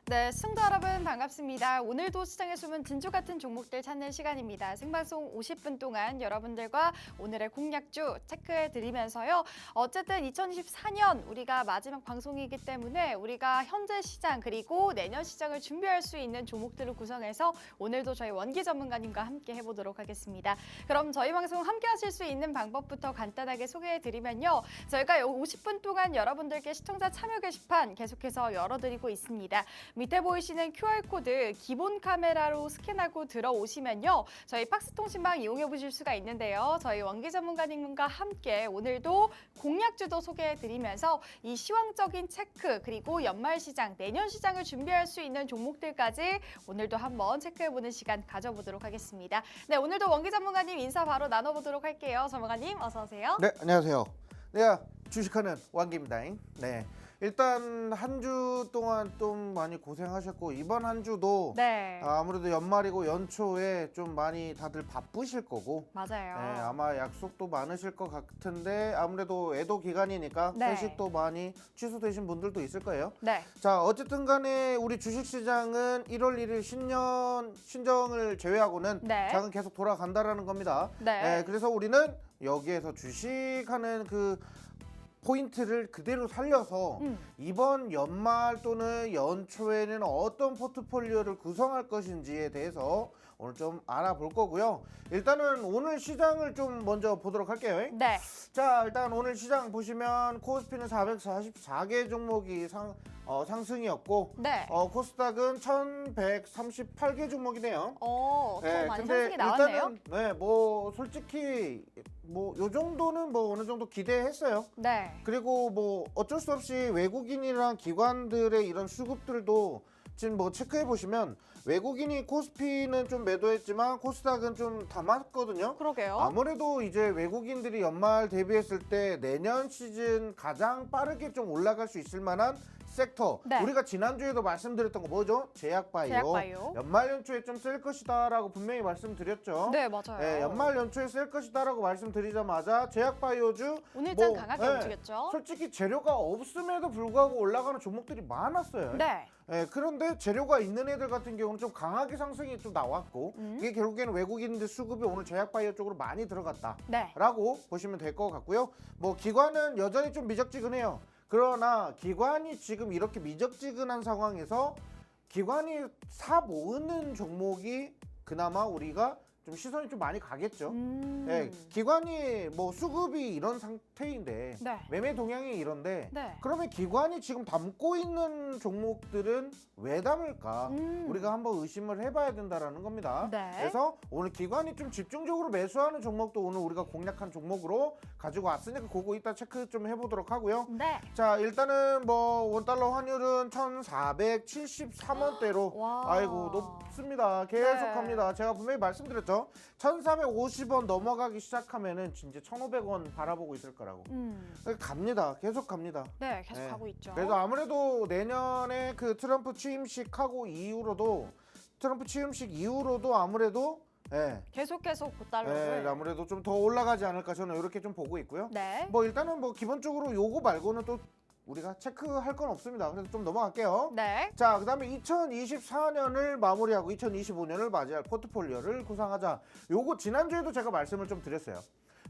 네, 시청자 여러분 반갑습니다. 오늘도 시장의 숨은 진주 같은 종목들 찾는 시간입니다. 생방송 50분 동안 여러분들과 오늘의 공략주 체크해드리면서요. 어쨌든 2024년 우리가 마지막 방송이기 때문에 우리가 현재 시장 그리고 내년 시장을 준비할 수 있는 종목들을 구성해서 오늘도 저희 원기 전문가님과 함께 해보도록 하겠습니다. 그럼 저희 방송 함께 하실 수 있는 방법부터 간단하게 소개해드리면요. 저희가 50분 동안 여러분들께 시청자 참여 게시판 계속해서 열어드리고 있습니다. 밑에 보이시는 QR코드 기본 카메라로 스캔하고 들어오시면요. 저희 박스 통신방 이용해 보실 수가 있는데요. 저희 원기 전문가님과 함께 오늘도 공략주도 소개해드리면서 이 시황적인 체크 그리고 연말 시장, 내년 시장을 준비할 수 있는 종목들까지 오늘도 한번 체크해보는 시간 가져보도록 하겠습니다. 네, 오늘도 원기 전문가님 인사 바로 나눠보도록 할게요. 전문가님 어서 오세요. 네, 안녕하세요. 네, 주식하는 왕기입니다. 네. 일단 한 주 동안 좀 많이 고생하셨고 이번 한 주도 네. 아무래도 연말이고 연초에 좀 많이 다들 바쁘실 거고 맞아요. 네, 아마 약속도 많으실 것 같은데 아무래도 애도 기간이니까 네. 회식도 많이 취소되신 분들도 있을 거예요. 네. 자, 어쨌든 간에 우리 주식시장은 1월 1일 신정을 제외하고는 네. 장은 계속 돌아간다라는 겁니다. 네. 그래서 우리는 여기에서 주식하는 그 포인트를 그대로 살려서 이번 연말 또는 연초에는 어떤 포트폴리오를 구성할 것인지에 대해서 오늘 좀 알아볼 거고요. 일단은 오늘 시장을 좀 먼저 보도록 할게요. 네. 자, 일단 오늘 시장 보시면 코스피는 444개 종목이 상승이었고 네. 코스닥은 1138개 종목이네요. 더 많이 근데 상승이 나왔네요. 일단은 뭐 솔직히 뭐 요 정도는 뭐 어느 정도 기대했어요. 네. 그리고 뭐 어쩔 수 없이 외국인이랑 기관들의 이런 수급들도 지금 뭐 체크해 보시면 외국인이 코스피는 좀 매도했지만 코스닥은 좀 담았거든요. 그러게요. 아무래도 이제 외국인들이 연말 대비했을 때 내년 시즌 가장 빠르게 좀 올라갈 수 있을 만한 섹터. 네. 우리가 지난주에도 말씀드렸던 거 뭐죠? 제약바이오. 제약바이오. 연말 연초에 좀 쓸 것이다라고 분명히 말씀드렸죠. 네, 맞아요. 네, 연말 연초에 쓸 것이다라고 말씀드리자마자 제약바이오주 오늘장 뭐, 강하게 네, 움직였죠. 솔직히 재료가 없음에도 불구하고 올라가는 종목들이 많았어요. 네. 그런데 재료가 있는 애들 같은 경우는 좀 강하게 상승이 좀 나왔고 이게 결국에는 외국인들 수급이 오늘 제약바이오 쪽으로 많이 들어갔다라고 네. 보시면 될 것 같고요. 뭐 기관은 여전히 좀 미적지근해요. 그러나 기관이 지금 이렇게 미적지근한 상황에서 기관이 사 모으는 종목이 그나마 우리가 좀 시선이 좀 많이 가겠죠. 기관이 뭐 수급이 이런 상태인데 네. 매매 동향이 이런데 네. 그러면 기관이 지금 담고 있는 종목들은 왜 담을까? 우리가 한번 의심을 해봐야 된다라는 겁니다. 네. 그래서 오늘 기관이 좀 집중적으로 매수하는 종목도 오늘 우리가 공략한 종목으로 가지고 왔으니까 그거 이따 체크 좀 해보도록 하고요. 네. 자, 일단은 뭐 원달러 환율은 1473원대로 와. 아이고 높습니다. 계속합니다. 제가 분명히 말씀드렸죠. 1450원 넘어가기 시작하면은 진짜 1500원 바라보고 있을 거라고. 갑니다. 계속 갑니다. 네, 계속 네. 가고 있죠. 그래서 아무래도 내년에 그 트럼프 취임식하고 이후로도 아무래도 계속 고달러를. 아무래도 좀 더 올라가지 않을까 저는 이렇게 좀 보고 있고요. 네. 뭐 일단은 뭐 기본적으로 요거 말고는 또 우리가 체크할 건 없습니다. 그래서 좀 넘어갈게요. 네. 자, 그다음에 2024년을 마무리하고 2025년을 맞이할 포트폴리오를 구상하자. 요거 지난주에도 제가 말씀을 좀 드렸어요.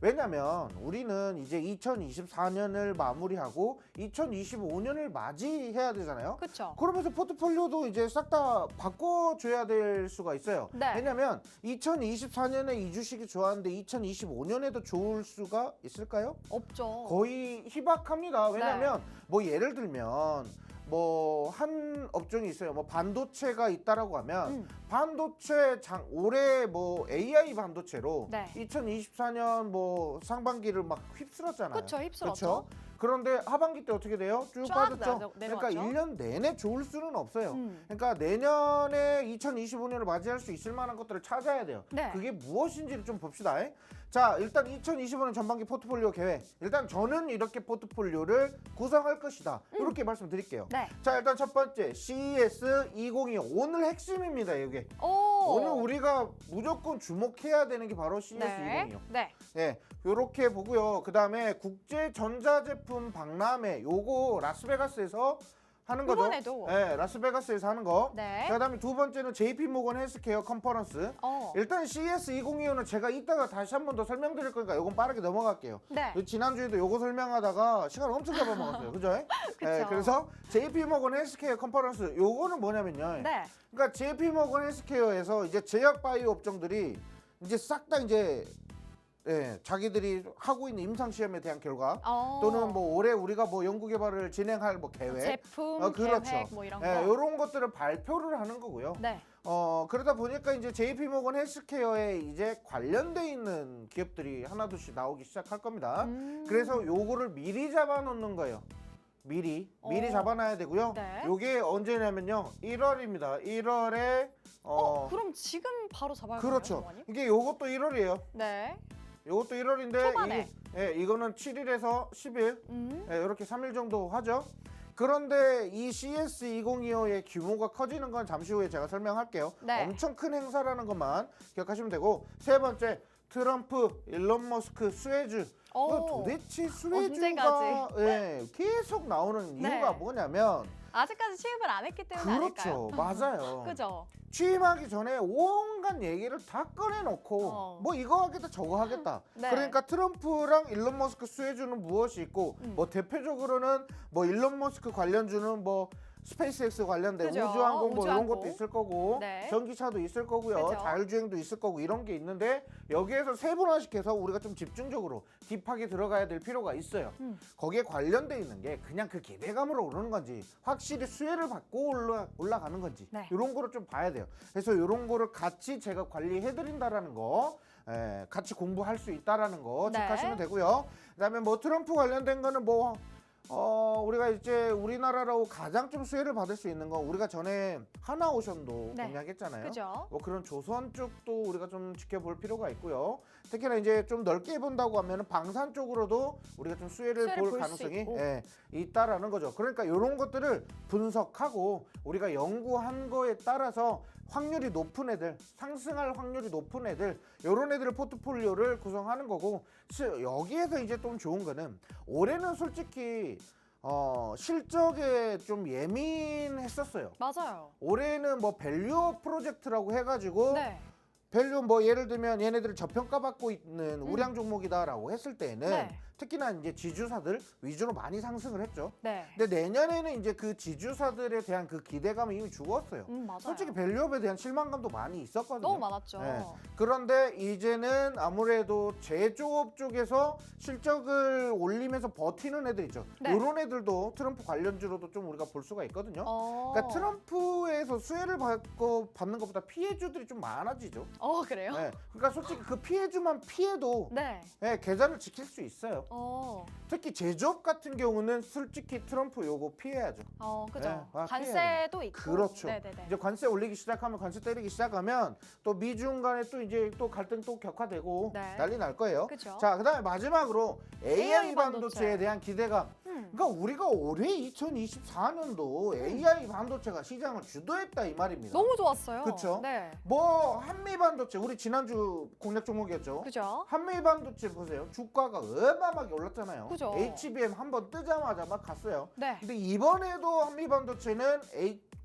왜냐면 우리는 이제 2024년을 마무리하고 2025년을 맞이해야 되잖아요. 그렇죠. 그러면서 포트폴리오도 이제 싹 다 바꿔줘야 될 수가 있어요. 네. 왜냐면 2024년에 이 주식이 좋았는데 2025년에도 좋을 수가 있을까요? 없죠. 거의 희박합니다. 왜냐면 뭐 예를 들면 뭐 한 업종이 있어요. 뭐 반도체가 있다라고 하면 반도체 올해 뭐 AI 반도체로 네. 2024년 뭐 상반기를 막 휩쓸었잖아요. 그렇죠. 휩쓸었죠. 그렇죠? 그런데 하반기 때 어떻게 돼요? 쭉 쫙 빠졌죠. 그러니까 내려왔죠. 1년 내내 좋을 수는 없어요. 그러니까 내년에 2025년을 맞이할 수 있을 만한 것들을 찾아야 돼요. 네. 그게 무엇인지를 좀 봅시다. 자, 일단 2025년 전반기 포트폴리오 계획. 일단 저는 이렇게 포트폴리오를 구성할 것이다. 이렇게 말씀드릴게요. 네. 자, 일단 첫 번째 CES 2025 오늘 핵심입니다. 이게 오. 오늘 우리가 무조건 주목해야 되는 게 바로 CES 네. 2025. 네. 네, 요렇게 보고요. 그 다음에 국제 전자제품 박람회 요거 라스베가스에서 하는 거죠. 이번에도. 네, 라스베가스에서 하는 거. 네. 자, 그다음에 두 번째는 JP 모건 헬스케어 컨퍼런스. 일단 CES 2025는 제가 이따가 다시 한 번 더 설명드릴 거니까 요건 빠르게 넘어갈게요. 네. 지난주에도 요거 설명하다가 시간 엄청 잡아먹었어요. 그죠? 네, 그래서 JP 모건 헬스케어 컨퍼런스 요거는 뭐냐면요. 네. 그러니까 JP 모건 헬스케어에서 이제 제약 바이오 업종들이 이제 싹 다 이제 자기들이 하고 있는 임상 시험에 대한 결과 또는 뭐 올해 우리가 뭐 연구 개발을 진행할 뭐 계획, 제품, 그렇죠. 계획 뭐 이런 거. 이런 것들을 발표를 하는 거고요. 네. 그러다 보니까 이제 JP 모건 헬스케어에 이제 관련돼 있는 기업들이 하나둘씩 나오기 시작할 겁니다. 그래서 요거를 미리 잡아놓는 거예요. 미리 잡아놔야 되고요. 네. 요게 언제냐면요. 1월입니다. 1월에 그럼 지금 바로 잡아야 되나요, 그렇죠. 어머니? 이게 요것도 1월이에요. 네. 요것도 1월인데 초반에. 이거는 7일에서 10일 이렇게 3일 정도 하죠. 그런데 이 CS 2025의 규모가 커지는 건 잠시 후에 제가 설명할게요. 네. 엄청 큰 행사라는 것만 기억하시면 되고, 세 번째 트럼프, 일론 머스크, 스웨즈. 도대체 스웨즈가 계속 나오는 이유가 네. 뭐냐면 아직까지 취입을 안 했기 때문에 그렇죠. 아닐까요? 맞아요. 그죠? 취임하기 전에 온갖 얘기를 다 꺼내놓고 뭐 이거 하겠다 저거 하겠다. 네. 그러니까 트럼프랑 일론 머스크 스웨즈는 무엇이 있고 뭐 대표적으로는 뭐 일론 머스크 관련주는 뭐 스페이스X 관련된 그죠. 우주항공 뭐 이런 우주항공. 것도 있을 거고 네. 전기차도 있을 거고요. 그죠. 자율주행도 있을 거고 이런 게 있는데 여기에서 세분화씩 해서 우리가 좀 집중적으로 딥하게 들어가야 될 필요가 있어요. 거기에 관련돼 있는 게 그냥 그 기대감으로 오르는 건지 확실히 수혜를 받고 올라가는 건지 네. 이런 거를 좀 봐야 돼요. 그래서 이런 거를 같이 제가 관리해드린다라는 거 같이 공부할 수 있다라는 거 네. 체크하시면 되고요. 그다음에 뭐 트럼프 관련된 거는 뭐 우리가 이제 우리나라로 가장 좀 수혜를 받을 수 있는 거 우리가 전에 하나오션도 네. 공략했잖아요. 그죠? 뭐 그런 조선 쪽도 우리가 좀 지켜볼 필요가 있고요. 특히나 이제 좀 넓게 본다고 하면은 방산 쪽으로도 우리가 좀 수혜를 볼 볼 가능성이 수 있고. 있다라는 거죠. 그러니까 이런 것들을 분석하고 우리가 연구한 거에 따라서 확률이 높은 애들, 상승할 확률이 높은 애들, 이런 애들을 포트폴리오를 구성하는 거고, 여기에서 이제 좀 좋은 거는 올해는 솔직히 실적에 좀 예민했었어요. 맞아요. 올해는 뭐 밸류 프로젝트라고 해가지고 네. 밸류 뭐 예를 들면 얘네들을 저평가받고 있는 우량 종목이다라고 했을 때는 네. 특히나 이제 지주사들 위주로 많이 상승을 했죠. 네. 근데 내년에는 이제 그 지주사들에 대한 그 기대감이 이미 죽었어요. 맞아요. 솔직히 밸류업에 대한 실망감도 많이 있었거든요. 너무 많았죠. 네. 그런데 이제는 아무래도 제조업 쪽에서 실적을 올리면서 버티는 애들 있죠. 네. 이런 애들도 트럼프 관련주로도 좀 우리가 볼 수가 있거든요. 그러니까 트럼프에서 수혜를 받는 것보다 피해주들이 좀 많아지죠. 그래요? 네. 그러니까 솔직히 그 피해주만 피해도 네. 계좌를 지킬 수 있어요. 특히 제조업 같은 경우는 솔직히 트럼프 요거 피해야죠. 그죠. 네, 관세도 있고. 그렇죠. 네네네. 이제 관세 올리기 시작하면 관세 때리기 시작하면 또 미중 간에 또 이제 또 갈등 또 격화되고 네. 난리 날 거예요. 그죠. 자, 그다음에 마지막으로 AI 반도체에 반도체. 대한 기대감. 그러니까 우리가 올해 2024년도 AI 반도체가 시장을 주도했다 이 말입니다. 너무 좋았어요. 그쵸? 네. 뭐 한미 반도체 우리 지난주 공략 종목이었죠. 그죠? 한미 반도체 보세요. 주가가 어마어마하게 올랐잖아요. 그죠. HBM 한번 뜨자마자 막 갔어요. 네. 근데 이번에도 한미 반도체는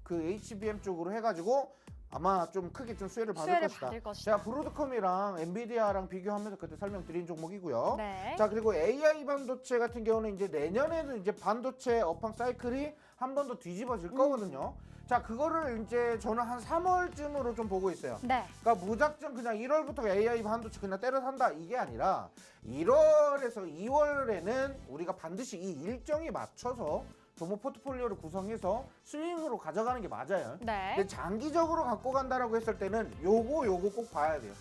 그 HBM 쪽으로 해가지고 아마 좀 크게 좀 수혜를 받을 것이다. 것이다. 제가 브로드컴이랑 엔비디아랑 비교하면서 그때 설명드린 종목이고요. 네. 자, 그리고 AI 반도체 같은 경우는 이제 내년에는 이제 반도체 업황 사이클이 한 번 더 뒤집어질 거거든요. 자, 그거를 이제 저는 한 3월쯤으로 좀 보고 있어요. 네. 그러니까 무작정 그냥 1월부터 AI 반도체 그냥 때려 산다 이게 아니라 1월에서 2월에는 우리가 반드시 이 일정에 맞춰서 종목 포트폴리오를 구성해서 스윙으로 가져가는 게 맞아요. 네. 근데 장기적으로 갖고 간다라고 했을 때는 요거 꼭 봐야 돼요.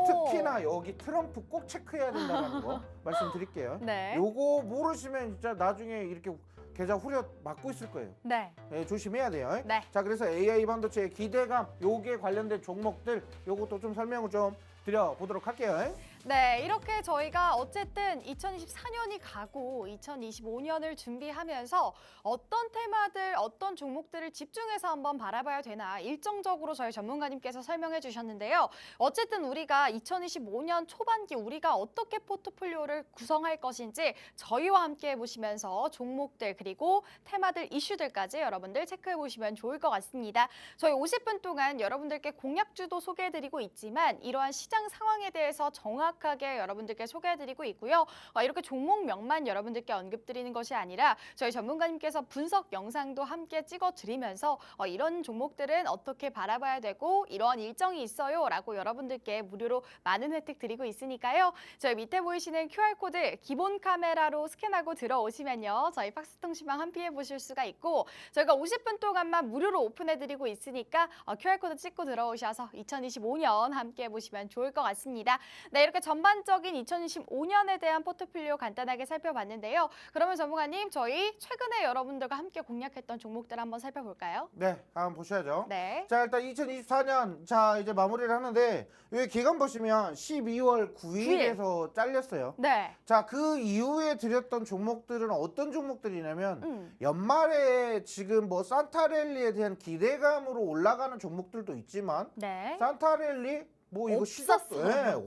특히나 여기 트럼프 꼭 체크해야 된다는 거 말씀드릴게요. 네. 요거 모르시면 진짜 나중에 이렇게 계좌 후려 맞고 있을 거예요. 네. 조심해야 돼요. 네. 자, 그래서 AI 반도체의 기대감, 요게 관련된 종목들 요것도 좀 설명을 좀 드려보도록 할게요. 네, 이렇게 저희가 어쨌든 2024년이 가고 2025년을 준비하면서 어떤 테마들, 어떤 종목들을 집중해서 한번 바라봐야 되나 일정적으로 저희 전문가님께서 설명해 주셨는데요. 어쨌든 우리가 2025년 초반기 우리가 어떻게 포트폴리오를 구성할 것인지 저희와 함께 해보시면서 종목들 그리고 테마들, 이슈들까지 여러분들 체크해 보시면 좋을 것 같습니다. 저희 50분 동안 여러분들께 공약주도 소개해드리고 있지만 이러한 시장 상황에 대해서 정확하게 여러분들께 소개해드리고 있고요. 이렇게 종목명만 여러분들께 언급드리는 것이 아니라 저희 전문가님께서 분석 영상도 함께 찍어드리면서 이런 종목들은 어떻게 바라봐야 되고 이러한 일정이 있어요 라고 여러분들께 무료로 많은 혜택 드리고 있으니까요. 저희 밑에 보이시는 QR코드 기본 카메라로 스캔하고 들어오시면요. 저희 박스통신망 함께 해보실 수가 있고 저희가 50분 동안만 무료로 오픈해드리고 있으니까 QR코드 찍고 들어오셔서 2025년 함께 해보시면 좋을 것 같습니다. 네, 이렇게 전반적인 2025년에 대한 포트폴리오 간단하게 살펴봤는데요. 그러면 전문가님, 저희 최근에 여러분들과 함께 공략했던 종목들 한번 살펴볼까요? 네, 한번 보셔야죠. 네. 자, 일단 2024년 자 이제 마무리를 하는데 여기 기간 보시면 12월 9일에서 잘렸어요. 네. 자, 그 이후에 드렸던 종목들은 어떤 종목들이냐면 연말에 지금 뭐 산타랠리에 대한 기대감으로 올라가는 종목들도 있지만 네. 산타랠리 뭐 이거 시작도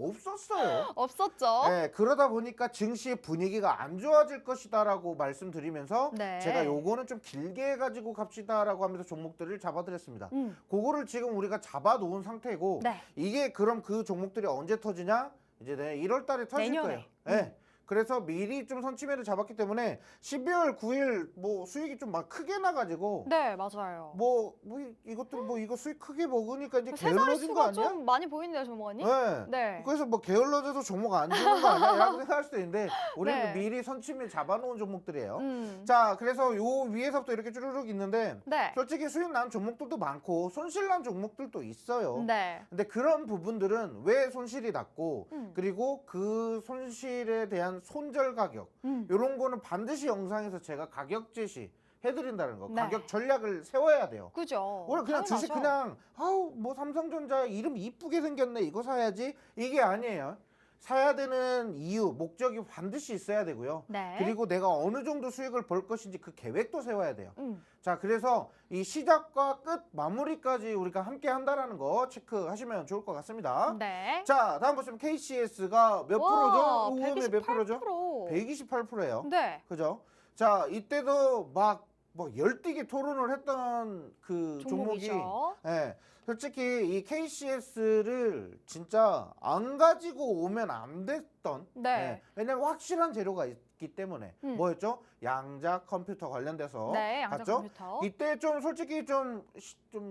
없었어요. 없었죠. 네, 그러다 보니까 증시의 분위기가 안 좋아질 것이다라고 말씀드리면서 네. 제가 요거는 좀 길게 해가지고 갑시다라고 하면서 종목들을 잡아드렸습니다. 그거를 지금 우리가 잡아놓은 상태고 네. 이게 그럼 그 종목들이 언제 터지냐? 이제 1월 달에 터질 내년에. 거예요. 네. 그래서 미리 좀 선취매를 잡았기 때문에 12월 9일 뭐 수익이 좀 막 크게 나가지고 네, 맞아요. 뭐 이것들 뭐 이거 수익 크게 먹으니까 이제 세 게을러진 거 자릿수가 아니야? 좀 많이 보이는데요, 전문가님? 네. 네. 그래서 뭐 게을러져서 종목 안 주는 거 아니야? 라고 생각할 수도 있는데 우리는 네. 미리 선취매 잡아놓은 종목들이에요. 음. 자, 그래서 요 위에서부터 이렇게 쭈르륵 있는데 네. 솔직히 수익 난 종목들도 많고 손실 난 종목들도 있어요. 네. 근데 그런 부분들은 왜 손실이 났고 음. 그리고 그 손실에 대한 손절 가격 이런 거는 반드시 영상에서 제가 가격 제시 해드린다는 거. 네. 가격 전략을 세워야 돼요. 그죠. 원래 그냥 주식 당연하죠. 그냥 아우 뭐 삼성전자 이름 이쁘게 생겼네 이거 사야지 이게 아니에요. 사야 되는 이유, 목적이 반드시 있어야 되고요. 네. 그리고 내가 어느 정도 수익을 벌 것인지 그 계획도 세워야 돼요. 음. 자, 그래서 이 시작과 끝 마무리까지 우리가 함께 한다는 거 체크하시면 좋을 것 같습니다. 네. 자, 다음 보시면 KCS가 몇 와, 프로죠? 우음의 몇 프로죠? 128%. 128%예요. 네. 그죠? 자, 이때도 막 뭐 열띠게 토론을 했던 그 종목이 종목이죠. 예. 솔직히 이 KCS를 진짜 안 가지고 오면 안 됐던 네. 예. 왜냐면 확실한 재료가 있기 때문에 뭐였죠? 양자 컴퓨터 관련돼서 네, 양자 갔죠? 컴퓨터. 이때 좀 솔직히 좀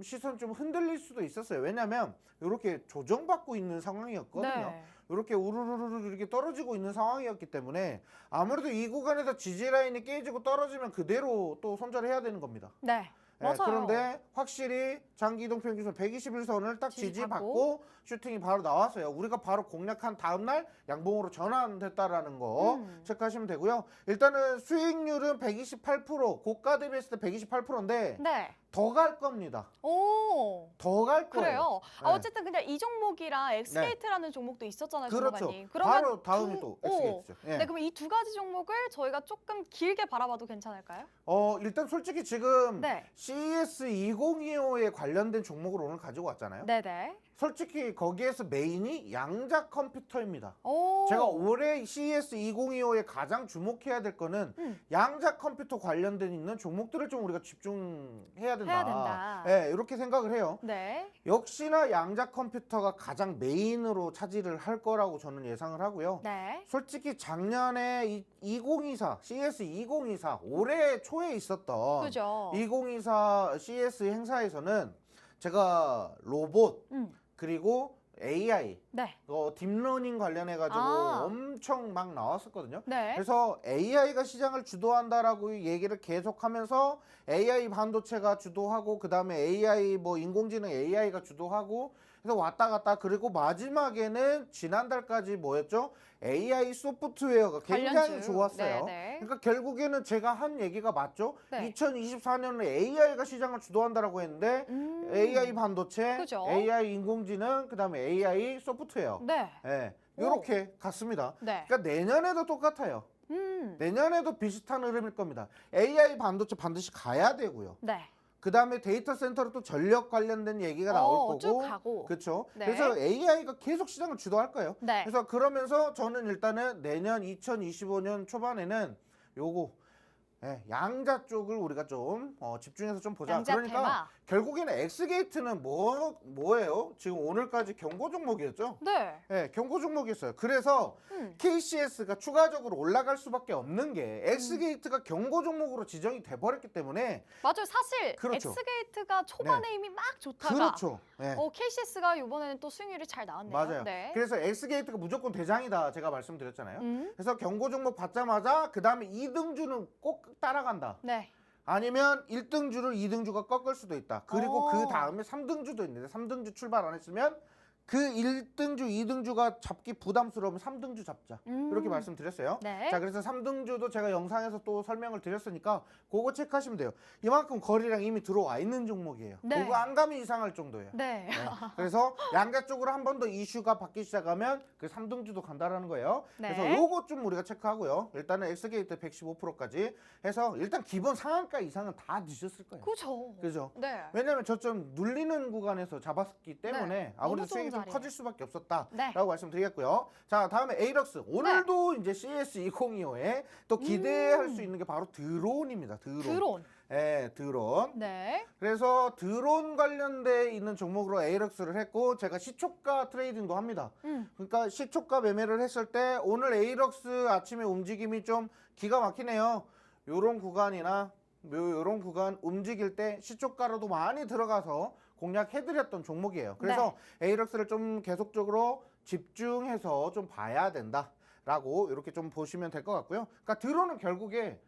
시선 좀 흔들릴 수도 있었어요. 왜냐면 이렇게 조정받고 있는 상황이었거든요. 네. 이렇게 우르르르 이렇게 떨어지고 있는 상황이었기 때문에 아무래도 이 구간에서 지지 라인이 깨지고 떨어지면 그대로 또 손절해야 되는 겁니다. 네. 예, 맞아요. 그런데 확실히 장기 이동 평균선 121선을 딱 지지받고 지지받고 슈팅이 바로 나왔어요. 우리가 바로 공략한 다음 날 양봉으로 전환됐다라는 거 체크하시면 되고요. 일단은 수익률은 128%, 고가 대비했을 때 128%인데 네. 더 갈 겁니다. 오. 더 갈 거예요. 그래요. 네. 어쨌든 그냥 이 종목이랑 엑스게이트라는 종목도 있었잖아요, 그렇죠. 전문가님. 그러면 바로 다음이 또 엑스게이트죠. 예. 네, 그럼 이 두 가지 종목을 저희가 조금 길게 바라봐도 괜찮을까요? 일단 솔직히 지금 네. CES 2025에 관련된 종목을 오늘 가지고 왔잖아요. 네네. 솔직히 거기에서 메인이 양자 컴퓨터입니다. 오. 제가 올해 CES 2025에 가장 주목해야 될 거는 양자 컴퓨터 관련된 있는 종목들을 좀 우리가 집중해야 된다. 해야 된다. 네, 이렇게 생각을 해요. 네. 역시나 양자 컴퓨터가 가장 메인으로 차지를 할 거라고 저는 예상을 하고요. 네. 솔직히 작년에 2024 CES 2024 올해 초에 있었던 그죠. 2024 CES 행사에서는 제가 로봇 그리고 AI 네. 딥러닝 관련해 가지고 엄청 막 나왔었거든요. 네. 그래서 AI가 시장을 주도한다라고 얘기를 계속하면서 AI 반도체가 주도하고 그다음에 AI 뭐 인공지능 AI가 주도하고 그래서 왔다 갔다 그리고 마지막에는 지난달까지 뭐였죠? AI 소프트웨어가 굉장히 관련주. 좋았어요. 네네. 그러니까 결국에는 제가 한 얘기가 맞죠? 네. 2024년에 AI가 시장을 주도한다라고 했는데 AI 반도체, 그죠. AI 인공지능, 그다음에 AI 소프트웨어. 네. 예. 이렇게 갔습니다. 네. 그러니까 내년에도 똑같아요. 내년에도 비슷한 흐름일 겁니다. AI 반도체 반드시 가야 되고요. 네. 그 다음에 데이터 센터로 또 전력 관련된 얘기가 나올 쭉 거고. 가고. 그렇죠. 네. 그래서 AI가 계속 시장을 주도할 거예요. 네. 그래서 그러면서 저는 일단은 내년 2025년 초반에는 요거 양자 쪽을 우리가 좀 집중해서 좀 보자. 양자 그러니까 테마. 결국에는 엑스게이트는 뭐예요? 지금 오늘까지 경고 종목이었죠? 네. 네, 경고 종목이었어요. 그래서 KCS가 추가적으로 올라갈 수밖에 없는 게 엑스게이트가 경고 종목으로 지정이 돼버렸기 때문에. 맞아요. 사실 그렇죠. 엑스게이트가 초반에 이미 막 좋다가 그렇죠. 네. KCS가 이번에는 또 수익률이 잘 나왔네요. 맞아요. 네. 그래서 엑스게이트가 무조건 대장이다 제가 말씀드렸잖아요. 그래서 경고 종목 받자마자 그 다음에 2등주는 꼭 따라간다. 네. 아니면 1등주를 2등주가 꺾을 수도 있다. 그리고 오. 그 다음에 3등주도 있는데 3등주 출발 안 했으면 그 1등주, 2등주가 잡기 부담스러우면 3등주 잡자. 이렇게 말씀드렸어요. 네. 자, 그래서 3등주도 제가 영상에서 또 설명을 드렸으니까 그거 체크하시면 돼요. 이만큼 거래량 이미 들어와 있는 종목이에요. 네. 그거 안감이 이상할 정도예요. 네. 네. 그래서 양자 쪽으로 한 번 더 이슈가 받기 시작하면 그 3등주도 간다라는 거예요. 네. 그래서 요거 좀 우리가 체크하고요. 일단은 엑스게이트 115%까지 해서 일단 기본 상한가 이상은 다 드셨을 거예요. 그렇죠. 그죠? 네. 왜냐면 저점 눌리는 구간에서 잡았기 때문에 네. 아무래도 너무 좋은 수익이 좀 자리예요. 커질 수밖에 없었다라고 네. 말씀드리겠고요. 자, 다음에 에이럭스. 오늘도 이제 CS2025에 또 기대할 수 있는 게 바로 드론입니다. 드론. 네, 드론. 네. 그래서 드론 관련돼 있는 종목으로 에이럭스를 했고 제가 시초가 트레이딩도 합니다. 그러니까 시초가 매매를 했을 때 오늘 에이럭스 아침에 움직임이 좀 기가 막히네요. 요런 구간이나 요런 구간 움직일 때 시초가로도 많이 들어가서 공략해드렸던 종목이에요. 그래서 에이럭스를 좀 계속적으로 집중해서 좀 봐야 된다라고 이렇게 좀 보시면 될 것 같고요. 그러니까 드론은 결국에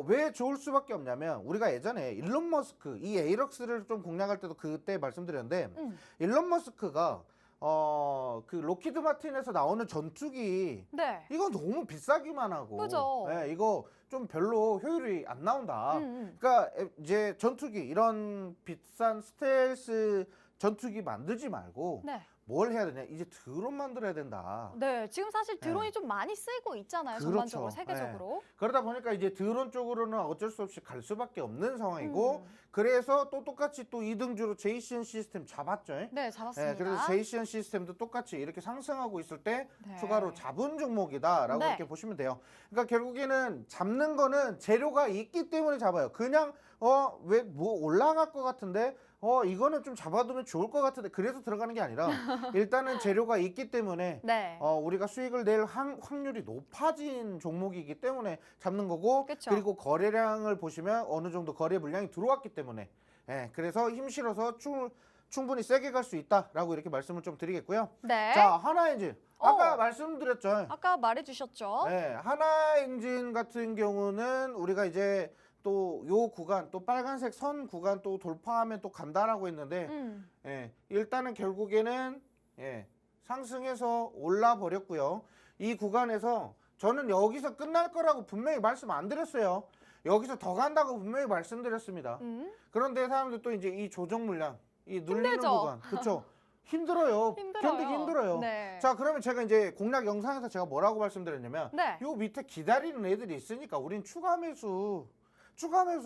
왜 좋을 수밖에 없냐면 우리가 예전에 일론 머스크 이 에이럭스를 좀 공략할 때도 그때 말씀드렸는데 일론 머스크가 그 로키드 마틴에서 나오는 전투기 네. 이거 너무 비싸기만 하고 그죠. 이거 좀 별로 효율이 안 나온다. 그러니까 이제 전투기 이런 비싼 스텔스 전투기 만들지 말고 네. 뭘 해야 되냐? 이제 드론 만들어야 된다. 네. 지금 사실 드론이 좀 많이 쓰이고 있잖아요. 그렇죠. 전반적으로 세계적으로. 그러다 보니까 이제 드론 쪽으로는 어쩔 수 없이 갈 수밖에 없는 상황이고 그래서 또 똑같이 또 2등주로 제이시언 시스템 잡았죠. 네, 잡았습니다. 그래서 제이시언 시스템도 똑같이 이렇게 상승하고 있을 때 네. 추가로 잡은 종목이다라고 네. 이렇게 보시면 돼요. 그러니까 결국에는 잡는 거는 재료가 있기 때문에 잡아요. 그냥 왜 뭐 올라갈 것 같은데 이거는 좀 잡아두면 좋을 것 같은데 그래서 들어가는 게 아니라 일단은 재료가 있기 때문에 네. 우리가 수익을 낼 확률이 높아진 종목이기 때문에 잡는 거고 그쵸. 그리고 거래량을 보시면 어느 정도 거래 물량이 들어왔기 때문에 그래서 힘 실어서 충분히 세게 갈 수 있다라고 이렇게 말씀을 좀 드리겠고요. 네. 자, 하나엔진 아까 말씀드렸죠. 아까 말해주셨죠. 네, 하나엔진 같은 경우는 우리가 이제 또 요 구간 또 빨간색 선 구간 또 돌파하면 또 간다라고 했는데 일단은 결국에는 상승해서 올라 버렸고요. 이 구간에서 저는 여기서 끝날 거라고 분명히 말씀 안 드렸어요. 여기서 더 간다고 분명히 말씀드렸습니다. 그런데 사람들 또 이제 이 조정 물량, 이 눌리는 힘들죠? 구간, 그렇죠? 힘들어요. 견디기 힘들어요. 네. 자, 그러면 제가 이제 공략 영상에서 제가 뭐라고 말씀드렸냐면 네. 요 밑에 기다리는 애들이 있으니까 우린 추가 매수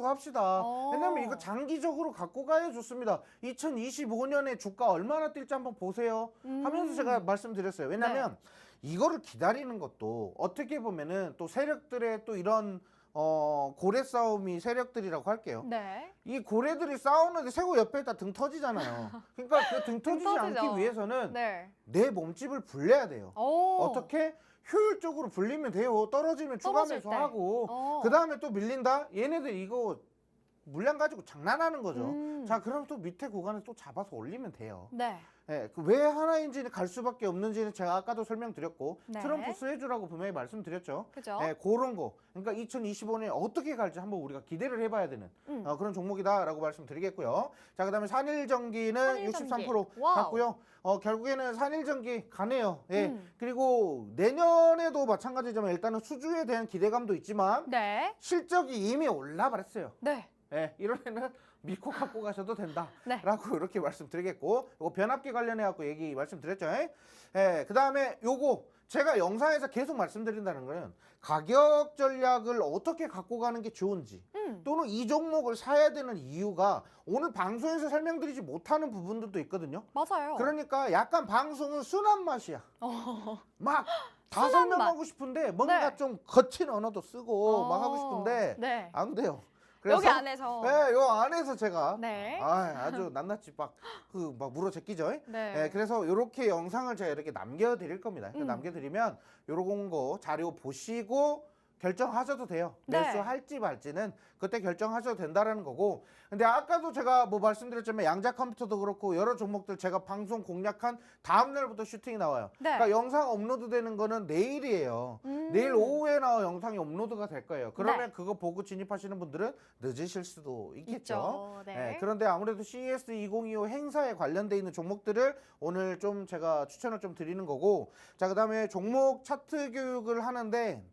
합시다. 왜냐면 이거 장기적으로 갖고 가야 좋습니다. 2025년에 주가 얼마나 뛸지 한번 보세요. 하면서 제가 말씀드렸어요. 왜냐면 이거를 기다리는 것도 어떻게 보면은 또 세력들의 또 이런 고래 싸움이 세력들이라고 할게요. 네. 이 고래들이 싸우는데 새우 옆에다 등 터지잖아요. 그러니까 그 등 터지지 터지죠. 않기 위해서는 네. 내 몸집을 불려야 돼요. 어떻게? 효율적으로 불리면 돼요. 떨어지면 추가 떨어질 때. 매수하고 그 다음에 또 밀린다? 얘네들 이거 물량 가지고 장난하는 거죠. 자, 그럼 또 밑에 구간에 또 잡아서 올리면 돼요. 네. 왜 하나인지는 갈 수밖에 없는지는 제가 아까도 설명드렸고 네. 트럼프 수혜주라고 분명히 말씀드렸죠. 그죠? 그런 거. 그러니까 2025년에 어떻게 갈지 한번 우리가 기대를 해봐야 되는 그런 종목이다라고 말씀드리겠고요. 자, 그다음에 산일전기는 산일전기. 63% 와우. 갔고요. 결국에는 산일전기 가네요. 그리고 내년에도 마찬가지지만 일단은 수주에 대한 기대감도 있지만 네. 실적이 이미 올라버렸어요. 네. 예, 이런 애는 믿고 갖고 가셔도 된다라고 네. 이렇게 말씀드리겠고, 요거 변압기 관련해 갖고 얘기 말씀드렸죠. 예, 그다음에 요거 제가 영상에서 계속 말씀드린다는 거는 가격 전략을 어떻게 갖고 가는 게 좋은지, 또는 이 종목을 사야 되는 이유가 오늘 방송에서 설명드리지 못하는 부분들도 있거든요. 맞아요. 그러니까 약간 방송은 순한 맛이야. 막 다 순한 설명하고 싶은데 뭔가 네. 좀 거친 언어도 쓰고 막 하고 싶은데 네. 안 돼요. 여기 안에서. 네, 요 안에서 제가 네. 아주 낱낱이 막 물어 제끼죠. 네. 그래서 이렇게 영상을 제가 이렇게 남겨드릴 겁니다. 음. 남겨드리면 요런 거 자료 보시고 결정하셔도 돼요. 네. 매수할지 말지는 그때 결정하셔도 된다라는 거고. 근데 아까도 제가 뭐 말씀드렸지만 양자 컴퓨터도 그렇고 여러 종목들 제가 방송 공략한 다음 날부터 슈팅이 나와요. 네. 그러니까 영상 업로드되는 거는 내일이에요. 내일 오후에 영상이 업로드가 될 거예요. 그러면 네. 그거 보고 진입하시는 분들은 늦으실 수도 있겠죠. 있죠. 네. 그런데 아무래도 CES 2025 행사에 관련돼 있는 종목들을 오늘 좀 제가 추천을 좀 드리는 거고, 자, 그다음에 종목 차트 교육을 하는데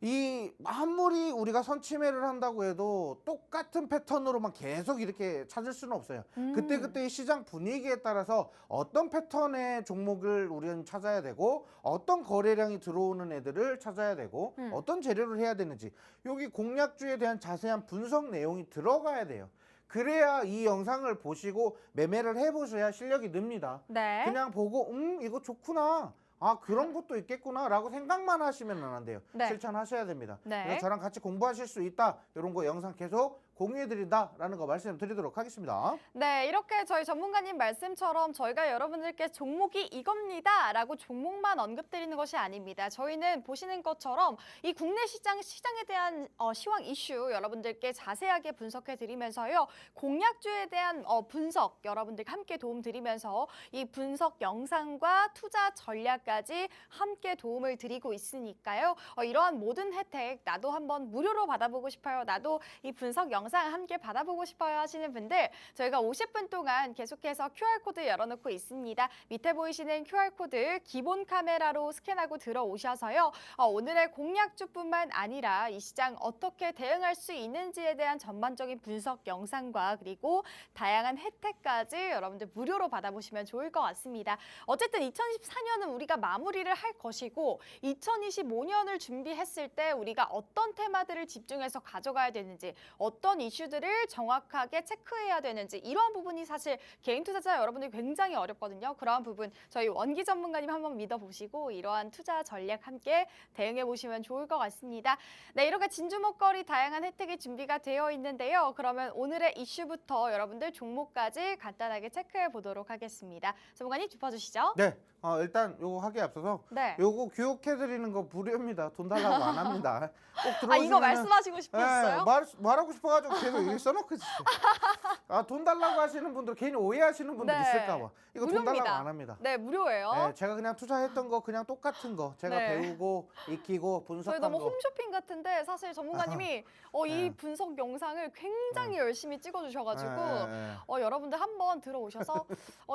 이 아무리 우리가 선침해를 한다고 해도 똑같은 패턴으로만 계속 이렇게 찾을 수는 없어요. 그때그때의 시장 분위기에 따라서 어떤 패턴의 종목을 우리는 찾아야 되고, 어떤 거래량이 들어오는 애들을 찾아야 되고, 어떤 재료를 해야 되는지, 여기 공략주에 대한 자세한 분석 내용이 들어가야 돼요. 그래야 이 영상을 보시고 매매를 해보셔야 실력이 늡니다. 네. 그냥 보고 이거 좋구나, 아 그런 것도 있겠구나 라고 생각만 하시면 안 돼요. 네. 실천하셔야 됩니다. 네. 그래서 저랑 같이 공부하실 수 있다, 이런 거 영상 계속 공유해드린다라는 거 말씀드리도록 하겠습니다. 네, 이렇게 저희 전문가님 말씀처럼 저희가 여러분들께 종목이 이겁니다 라고 종목만 언급드리는 것이 아닙니다. 저희는 보시는 것처럼 이 국내 시장에 대한 시황 이슈 여러분들께 자세하게 분석해 드리면서요. 공략주에 대한 분석 여러분들께 함께 도움 드리면서 이 분석 영상과 투자 전략까지 함께 도움을 드리고 있으니까요. 이러한 모든 혜택 나도 한번 무료로 받아보고 싶어요. 나도 이 분석 영상 함께 받아보고 싶어요 하시는 분들, 저희가 50분 동안 계속해서 QR코드 열어놓고 있습니다. 밑에 보이시는 QR코드 기본 카메라로 스캔하고 들어오셔서요. 오늘의 공략주뿐만 아니라 이 시장 어떻게 대응할 수 있는지에 대한 전반적인 분석 영상과 그리고 다양한 혜택까지 여러분들 무료로 받아보시면 좋을 것 같습니다. 어쨌든 2024년은 우리가 마무리를 할 것이고 2025년을 준비했을 때 우리가 어떤 테마들을 집중해서 가져가야 되는지, 어떤 이슈들을 정확하게 체크해야 되는지, 이러한 부분이 사실 개인 투자자 여러분들이 굉장히 어렵거든요. 그러한 부분 저희 원기 전문가님 한번 믿어보시고 이러한 투자 전략 함께 대응해 보시면 좋을 것 같습니다. 네, 이렇게 진주목걸이 다양한 혜택이 준비가 되어 있는데요. 그러면 오늘의 이슈부터 여러분들 종목까지 간단하게 체크해 보도록 하겠습니다. 전문가님 짚어주시죠. 네, 일단 요거 하기에 앞서서 네. 요거 교육해드리는 거 무료입니다. 돈 달라고 안 합니다. 꼭 들어오시면은, 이거 말씀하시고 싶으셨어요? 말하고 싶어가지고 계속 이렇게 써놓고 있어요. 돈 달라고 하시는 분들 괜히 오해하시는 분들 네. 있을까봐 이거 돈 무료입니다. 달라고 안 합니다. 네, 무료예요. 제가 그냥 투자했던 거 그냥 똑같은 거 제가 네. 배우고 익히고 저희 분석한 너무 거. 홈쇼핑 같은데 사실 전문가님이 이 네. 분석 영상을 굉장히 열심히 찍어주셔가지고 네. 여러분들 한번 들어오셔서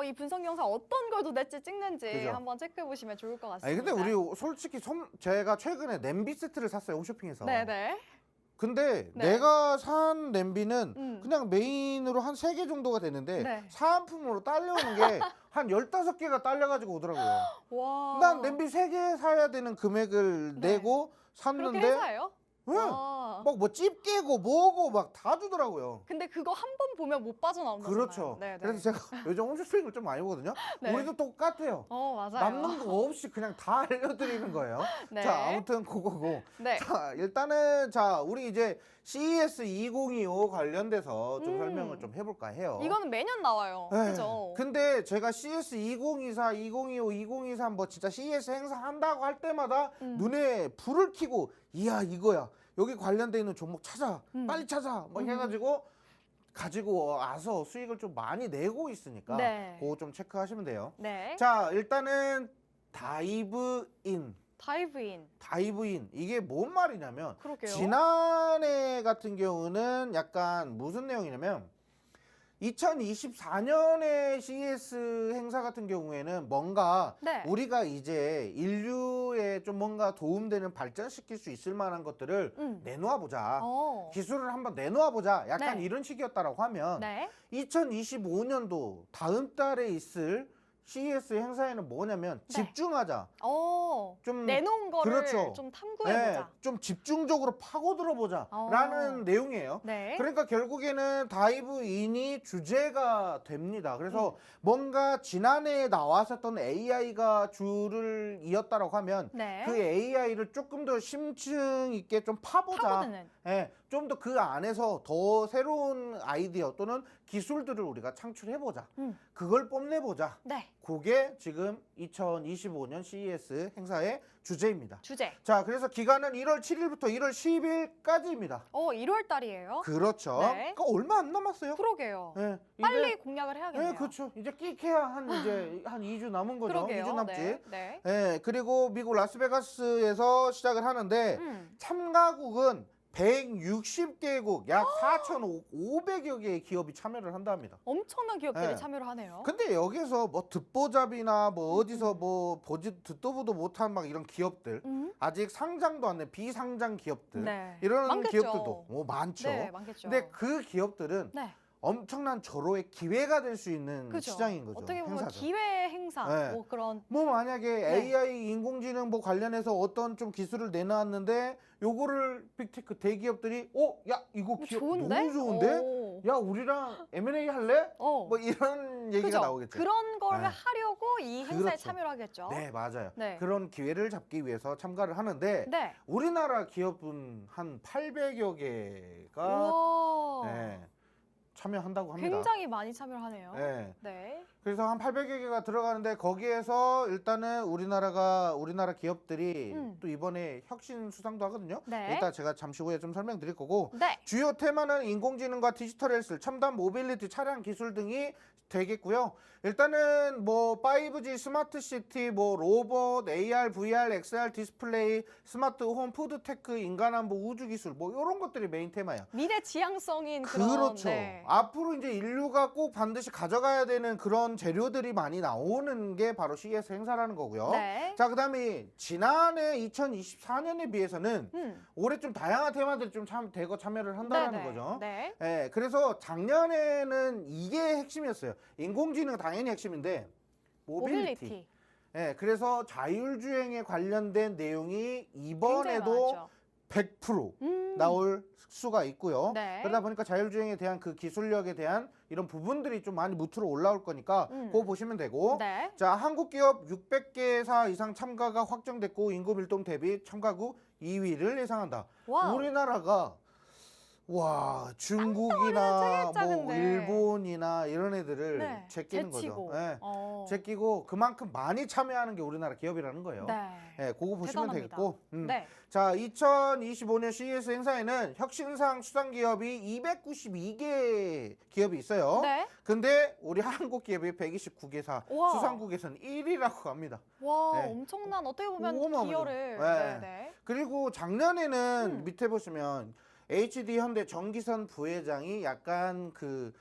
이 분석 영상 어떤 걸 도대체 찍는지 그죠? 한번 체크해 보시면 좋을 것 같습니다. 아니 근데 우리 솔직히 제가 최근에 냄비 세트를 샀어요, 홈쇼핑에서. 네네. 근데 네. 내가 산 냄비는 그 그냥 메인으로 한 3개 정도가 되는데 네. 사은품으로 딸려오는 게 한 15개가 딸려가지고 오더라고요. 와. 난 냄비 3개 사야 되는 금액을 네. 내고 그렇게 샀는데 회사예요? 응. 와. 막 뭐 집게고 뭐고 막 다 주더라고요. 근데 그거 한 번 보면 못 빠져나온다잖아요. 그렇죠. 네네. 그래서 제가 요즘 홈쇼핑을 좀 많이 보거든요. 네. 우리도 똑같아요. 맞아요. 남는 거 없이 그냥 다 알려드리는 거예요. 네. 자, 아무튼 그거고. 네. 자, 일단은 우리 이제 CES 2025 관련돼서 좀 설명을 좀 해볼까 해요. 이거는 매년 나와요. 네. 그죠? 근데 제가 CES 2024, 2025, 2023 뭐 진짜 CES 행사 한다고 할 때마다 눈에 불을 켜고 이야 이거야. 여기 관련돼 있는 종목 찾아. 빨리 찾아. 뭐 해가지고 가지고 와서 수익을 좀 많이 내고 있으니까 네. 그거 좀 체크하시면 돼요. 네. 자, 일단은 다이브인. 다이브인. 이게 뭔 말이냐면 그러게요. 지난해 같은 경우는 약간 무슨 내용이냐면 2024년에 CES 행사 같은 경우에는 뭔가 네. 우리가 이제 인류에 좀 뭔가 도움되는 발전시킬 수 있을 만한 것들을 내놓아 보자. 어. 기술을 한번 내놓아 보자. 약간 네. 이런 식이었다라고 하면 네. 2025년도 다음 달에 있을 CES 행사에는 뭐냐면 네. 집중하자. 어. 좀 내놓은 거를 그렇죠. 좀 탐구해보자. 네, 좀 집중적으로 파고들어 보자라는 내용이에요. 네. 그러니까 결국에는 다이브인이 주제가 됩니다. 그래서 뭔가 지난해에 나왔었던 AI가 줄을 이었다라고 하면 네. 그 AI를 조금 더 심층 있게 좀 파보자. 파고드는. 예, 좀 더 그 안에서 더 새로운 아이디어 또는 기술들을 우리가 창출해보자. 그걸 뽐내보자. 네. 그게 지금 2025년 CES 행사의 주제입니다. 주제. 자, 그래서 기간은 1월 7일부터 1월 10일까지입니다. 1월 달이에요. 그렇죠. 네. 그러니까 얼마 안 남았어요. 그러게요. 예, 빨리 이제, 공략을 해야겠네요. 예, 그렇죠. 이제 끼케야 한 2주 남은 거죠. 그러게요. 2주 남지. 네. 네. 예, 그리고 미국 라스베가스에서 시작을 하는데 참가국은 160개국 약 4,500여 개의 기업이 참여를 한답니다. 엄청난 기업들이 네. 참여를 하네요. 근데 여기서 뭐 듣보잡이나 뭐 어디서 뭐 듣도 보도 못한 막 이런 기업들 아직 상장도 안 된 비상장 기업들 네. 이런 많겠죠. 기업들도 많죠. 네, 많겠죠. 근데 그 기업들은 네. 엄청난 절호의 기회가 될 수 있는 그죠. 시장인 거죠. 어떻게 보면 행사죠. 기회 행사 네. 뭐 그런 뭐 만약에 네. AI 인공지능 뭐 관련해서 어떤 좀 기술을 내놨는데 요거를 빅테크 대기업들이 야 이거 기업 좋은데? 너무 좋은데? 오. 야 우리랑 M&A 할래? 뭐 이런 얘기가 그죠? 나오겠죠. 그런 걸 네. 하려고 이 행사에 그렇죠. 참여를 하겠죠. 네 맞아요. 네. 그런 기회를 잡기 위해서 참가를 하는데 네. 우리나라 기업은 한 800여 개가 우와. 네, 참여한다고 합니다. 굉장히 많이 참여를 하네요. 네. 네. 그래서 한 800여 개가 들어가는데 거기에서 일단은 우리나라 기업들이 또 이번에 혁신 수상도 하거든요. 네. 일단 제가 잠시 후에 좀 설명드릴 거고 네. 주요 테마는 인공지능과 디지털 헬스, 첨단 모빌리티, 차량 기술 등이 되겠고요. 일단은 뭐 5G 스마트 시티, 뭐 로봇, AR, VR, XR 디스플레이, 스마트 홈, 푸드테크, 인간안보, 우주 기술 뭐 이런 것들이 메인 테마예요. 미래 지향성인 그런 그렇죠. 네. 앞으로 이제 인류가 꼭 반드시 가져가야 되는 그런 재료들이 많이 나오는 게 바로 CES 행사라는 거고요. 네. 자, 그다음에 지난해 2024년에 비해서는 음. 올해 좀 다양한 테마들이 좀 대거 참여를 한다는 네네. 거죠. 네. 예, 그래서 작년에는 이게 핵심이었어요. 인공지능 당연히 핵심인데 모빌리티. 예, 그래서 자율주행에 관련된 내용이 이번에도 100% 나올 수가 있고요. 네. 그러다 보니까 자율주행에 대한 그 기술력에 대한 이런 부분들이 좀 많이 무트로 올라올 거니까 그거 보시면 되고 네. 자, 한국 기업 600개사 이상 참가가 확정됐고 인구 밀동 대비 참가국 2위를 예상한다. 와우. 우리나라가 와 중국이나 되게 뭐 작은데. 일본이나 이런 애들을 네. 제끼는 제치고. 거죠. 네. 어. 제끼고 그만큼 많이 참여하는 게 우리나라 기업이라는 거예요. 네. 네, 그거 보시면 대단합니다. 되겠고. 네. 자, 2025년 CES 행사에는 혁신상 수상 기업이 292개 기업이 있어요. 네. 근데 우리 한국 기업이 129개사, 우와. 수상국에서는 1위라고 합니다. 와, 네. 엄청난 어떻게 보면 어마어마하죠. 기여를 네. 네. 그리고 작년에는 밑에 보시면 HD 현대 정기선 부회장이 약간 그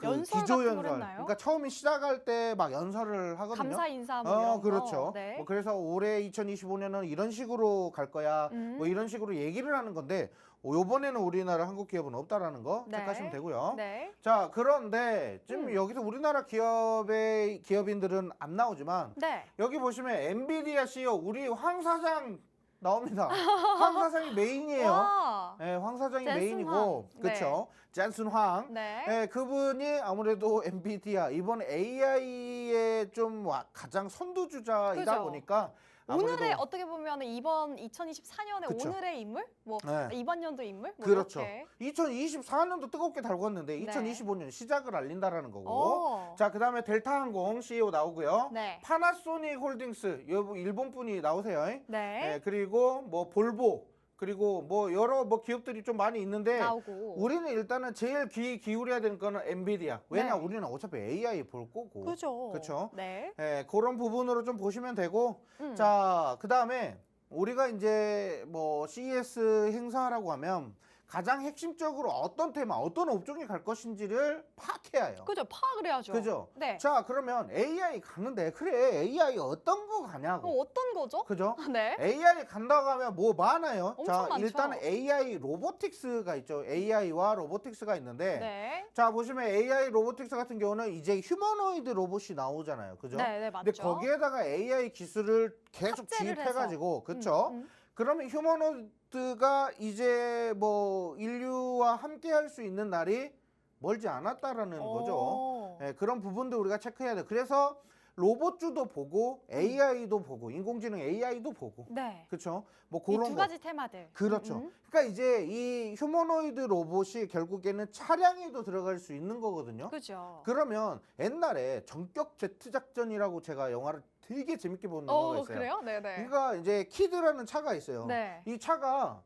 연설 기조 같은 걸 연설. 했나요? 그러니까 처음에 시작할 때 막 연설을 하거든요. 감사 인사 뭐 이런 거. 그렇죠. 네. 뭐 그래서 올해 2025년은 이런 식으로 갈 거야. 뭐 이런 식으로 얘기를 하는 건데 요번에는 우리나라 한국 기업은 없다라는 거 네. 체크하시면 되고요. 네. 자, 그런데 지금 여기서 우리나라 기업인들은 안 나오지만 네. 여기 보시면 엔비디아 CEO 우리 황 사장 나옵니다. 황 사장이 메인이에요. 와. 네, 황 사장이 젠슨 메인이고, 황. 그렇죠. 젠슨 황. 네. 네, 그분이 아무래도 엔비디아 이번 AI의 좀 가장 선두주자이다 그죠. 보니까 아무래도 오늘의 어떻게 보면 이번 2024년의 그쵸. 오늘의 인물? 뭐 네. 이번 연도 인물? 뭐 그렇죠. 이렇게. 2024년도 뜨겁게 달궜는데 네. 2025년 시작을 알린다라는 거고. 오. 자, 그다음에 델타항공 CEO 나오고요. 네. 파나소닉 홀딩스 일본 분이 나오세요. 네. 네, 그리고 뭐 볼보 그리고 뭐 여러 뭐 기업들이 좀 많이 있는데 나오고. 우리는 일단은 제일 귀 기울여야 되는 거는 엔비디아. 왜냐 네. 우리는 어차피 AI 볼 거고. 그죠. 그렇죠. 네. 예, 그런 부분으로 좀 보시면 되고. 자, 그다음에 우리가 이제 뭐 CES 행사라고 하면 가장 핵심적으로 어떤 테마, 어떤 업종에 갈 것인지를 파악해야 해요. 그죠? 파악을 해야죠. 그죠? 네. 자, 그러면 AI 가는데 그래 AI 어떤 거 가냐고. 어떤 거죠? 그죠? 네. AI 간다고 하면 뭐 많아요. 엄청 자, 많죠. 일단은 AI 로보틱스가 있죠. AI와 로보틱스가 있는데 네. 자, 보시면 AI 로보틱스 같은 경우는 이제 휴머노이드 로봇이 나오잖아요. 그죠? 네, 네, 맞죠. 근데 거기에다가 AI 기술을 계속 탑재를 주입해가지고, 그쵸? 그러면 휴머노이드가 이제 뭐 인류와 함께 할 수 있는 날이 멀지 않았다라는 거죠. 예, 그런 부분도 우리가 체크해야 돼요. 그래서 로봇주도 보고 AI도 보고 인공지능 AI도 보고 네. 그렇죠? 뭐 이 그런 두 거. 가지 테마들. 그렇죠. 그러니까 이제 이 휴머노이드 로봇이 결국에는 차량에도 들어갈 수 있는 거거든요. 그죠. 그러면 옛날에 전격 제트 작전이라고 제가 영화를 되게 재밌게 본 영화가 있어요. 그래요? 네, 네. 그러니까 이제 키드라는 차가 있어요. 네. 이 차가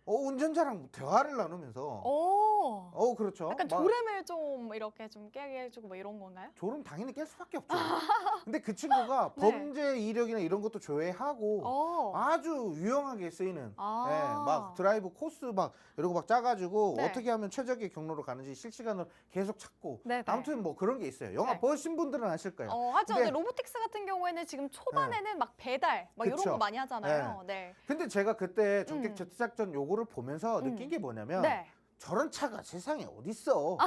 운전자랑 대화를 나누면서 그렇죠. 약간 막 조렘을 좀 이렇게 좀 깨게 해주고 뭐 이런 건가요? 졸음 당연히 깰 수밖에 없죠. 근데 그 친구가 네. 범죄 이력이나 이런 것도 조회하고 아주 유용하게 쓰이는 막 드라이브 코스 막 이런 거 막 짜가지고 네. 어떻게 하면 최적의 경로로 가는지 실시간으로 계속 찾고 네, 네. 아무튼 뭐 그런 게 있어요. 영화 네. 보신 분들은 아실 거예요. 하죠. 근데- 근데 로보틱스 같은 경우에는 지금 초반에는 막 배달 막 이런 그쵸. 거 많이 하잖아요. 네. 근데 제가 그때 전격 제트 작전 요거를 보면서 느낀 게 뭐냐면 네. 저런 차가 세상에 어딨어.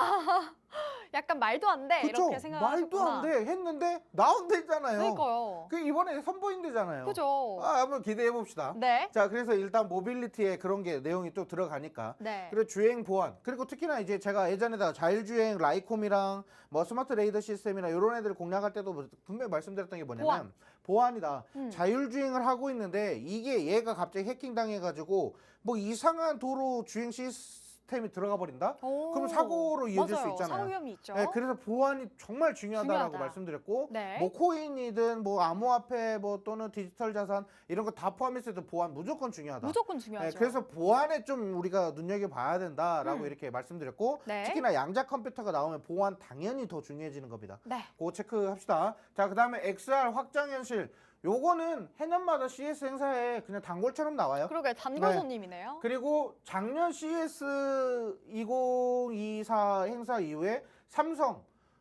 약간 말도 안 돼. 그쵸? 이렇게 생각하셨구나. 말도 안 돼 했는데 나온대잖아요. 그러니까요. 그 이번에 선보인대잖아요. 그죠. 한번 기대해 봅시다. 네. 자, 그래서 일단 모빌리티에 그런 게 내용이 또 들어가니까. 네. 그리고 주행 보안. 그리고 특히나 이제 제가 예전에다 자율주행 라이콤이랑 뭐 스마트 레이더 시스템이나 이런 애들 공략할 때도 분명히 말씀드렸던 게 뭐냐면 보안이다. 자율주행을 하고 있는데 이게 얘가 갑자기 해킹 당해가지고 뭐 이상한 도로 주행 시스템이 들어가 버린다? 그럼 사고로 이어질 수 맞아요. 있잖아요. 사고 위험이 있죠. 네, 그래서 보안이 정말 중요하다라고 중요하다. 말씀드렸고 네. 뭐 코인이든 뭐 암호화폐 뭐 또는 디지털 자산 이런 거 다 포함해서도 보안 무조건 중요하다. 무조건 중요하죠. 그래서 보안에 좀 우리가 눈여겨봐야 된다라고 이렇게 말씀드렸고 네. 특히나 양자 컴퓨터가 나오면 보안 당연히 더 중요해지는 겁니다. 네. 그거 체크합시다. 자, 그다음에 XR 확장현실 요거는 해년마다 CS 행사에 그냥 단골처럼 나와요. 그러게 단골 네. 손님이네요. 그리고 작년 CS 2024 행사 이후에 삼성이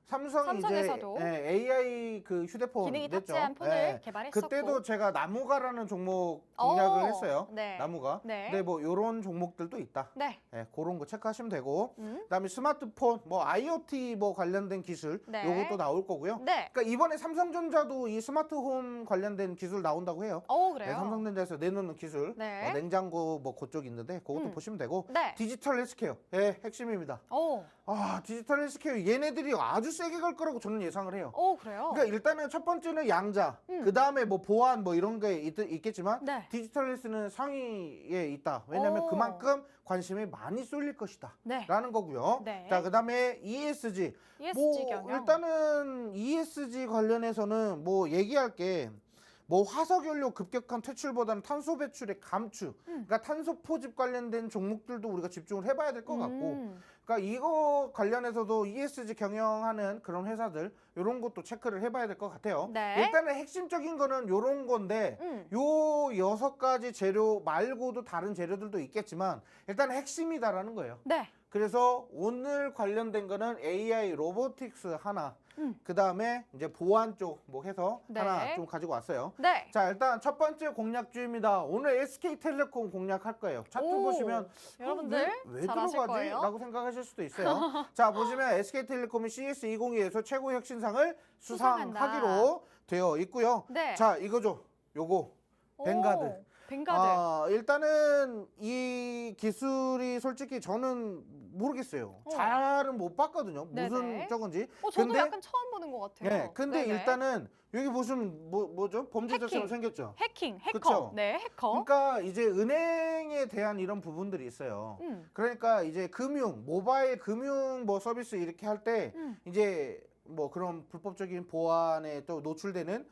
삼성에서도 이제 AI 그 휴대폰 기능이 냈죠. 탑재한 폰을 개발했었고. 그때도 제가 나무가라는 종목 공략을 했어요. 네. 나무가. 네. 근데 뭐 요런 종목들도 있다. 네. 그런 거 체크하시면 되고. 음. 그다음에 스마트폰 뭐 IoT 뭐 관련된 기술 네. 요것도 나올 거고요. 네. 그러니까 이번에 삼성전자도 이 스마트홈 관련된 기술 나온다고 해요. 그래요. 네, 삼성전자에서 내놓는 기술, 네. 냉장고 뭐 그쪽 있는데 그것도 보시면 되고 네. 디지털 헬스케어, 핵심입니다. 디지털 헬스케어 얘네들이 아주 세게 갈 거라고 저는 예상을 해요. 그래요. 그러니까 일단은 첫 번째는 양자, 그 다음에 뭐 보안 뭐 이런 게 있겠지만 네. 디지털 헬스는 상위에 있다. 왜냐하면 그만큼 관심이 많이 쏠릴 것이다. 네. 라는 거고요. 네. 자, 그 다음에 ESG. ESG 경영. 일단은 ESG 관련해서는 뭐 얘기할 게 뭐 화석연료 급격한 퇴출보다는 탄소 배출의 감축, 그러니까 탄소 포집 관련된 종목들도 우리가 집중을 해봐야 될 것 같고, 그러니까 이거 관련해서도 ESG 경영하는 그런 회사들 이런 것도 체크를 해봐야 될 것 같아요. 네. 일단은 핵심적인 거는 이런 건데 요 6가지 재료 말고도 다른 재료들도 있겠지만 일단 핵심이다라는 거예요. 네. 그래서 오늘 관련된 거는 AI 로보틱스 하나, 그 다음에 이제 보안 쪽 뭐 해서 네. 하나 좀 가지고 왔어요. 네. 자, 일단 첫 번째 공략주입니다. 오늘 SK텔레콤 공략할 거예요. 차트 보시면 여러분들 왜 잘 아실 들어가지? 거예요. 라고 생각하실 수도 있어요. 자, 보시면 SK텔레콤이 CS2022에서 최고 혁신상을 수상한다. 수상하기로 되어 있고요. 네. 자, 이거죠. 요거 뱅가드. 뱅가드. 일단은 이 기술이 솔직히 저는 모르겠어요. 잘은 못 봤거든요. 무슨 네네. 저건지. 저도 약간 처음 보는 것 같아요. 네, 근데 네네. 일단은 여기 보시면 뭐죠? 범죄자처럼 생겼죠. 해커. 그쵸? 네, 해커. 그러니까 이제 은행에 대한 이런 부분들이 있어요. 그러니까 이제 모바일 금융 뭐 서비스 이렇게 할 때 이제 뭐 그런 불법적인 보안에 또 노출되는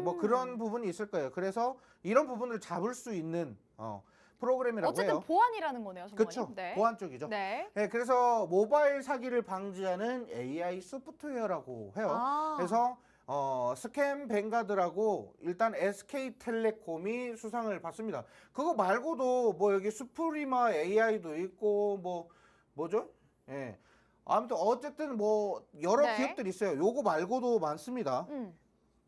뭐 그런 부분이 있을 거예요. 그래서 이런 부분을 잡을 수 있는 프로그램이라고 어쨌든 해요. 보안이라는 거네요, 선생님. 그렇죠. 네. 보안 쪽이죠. 네. 그래서 모바일 사기를 방지하는 AI 소프트웨어라고 해요. 그래서 스캠 뱅가드라고 일단 SK텔레콤이 수상을 받습니다. 그거 말고도 뭐 여기 수프리마 AI도 있고 뭐죠? 예. 아무튼 어쨌든 뭐 여러 네. 기업들이 있어요. 요거 말고도 많습니다. 음.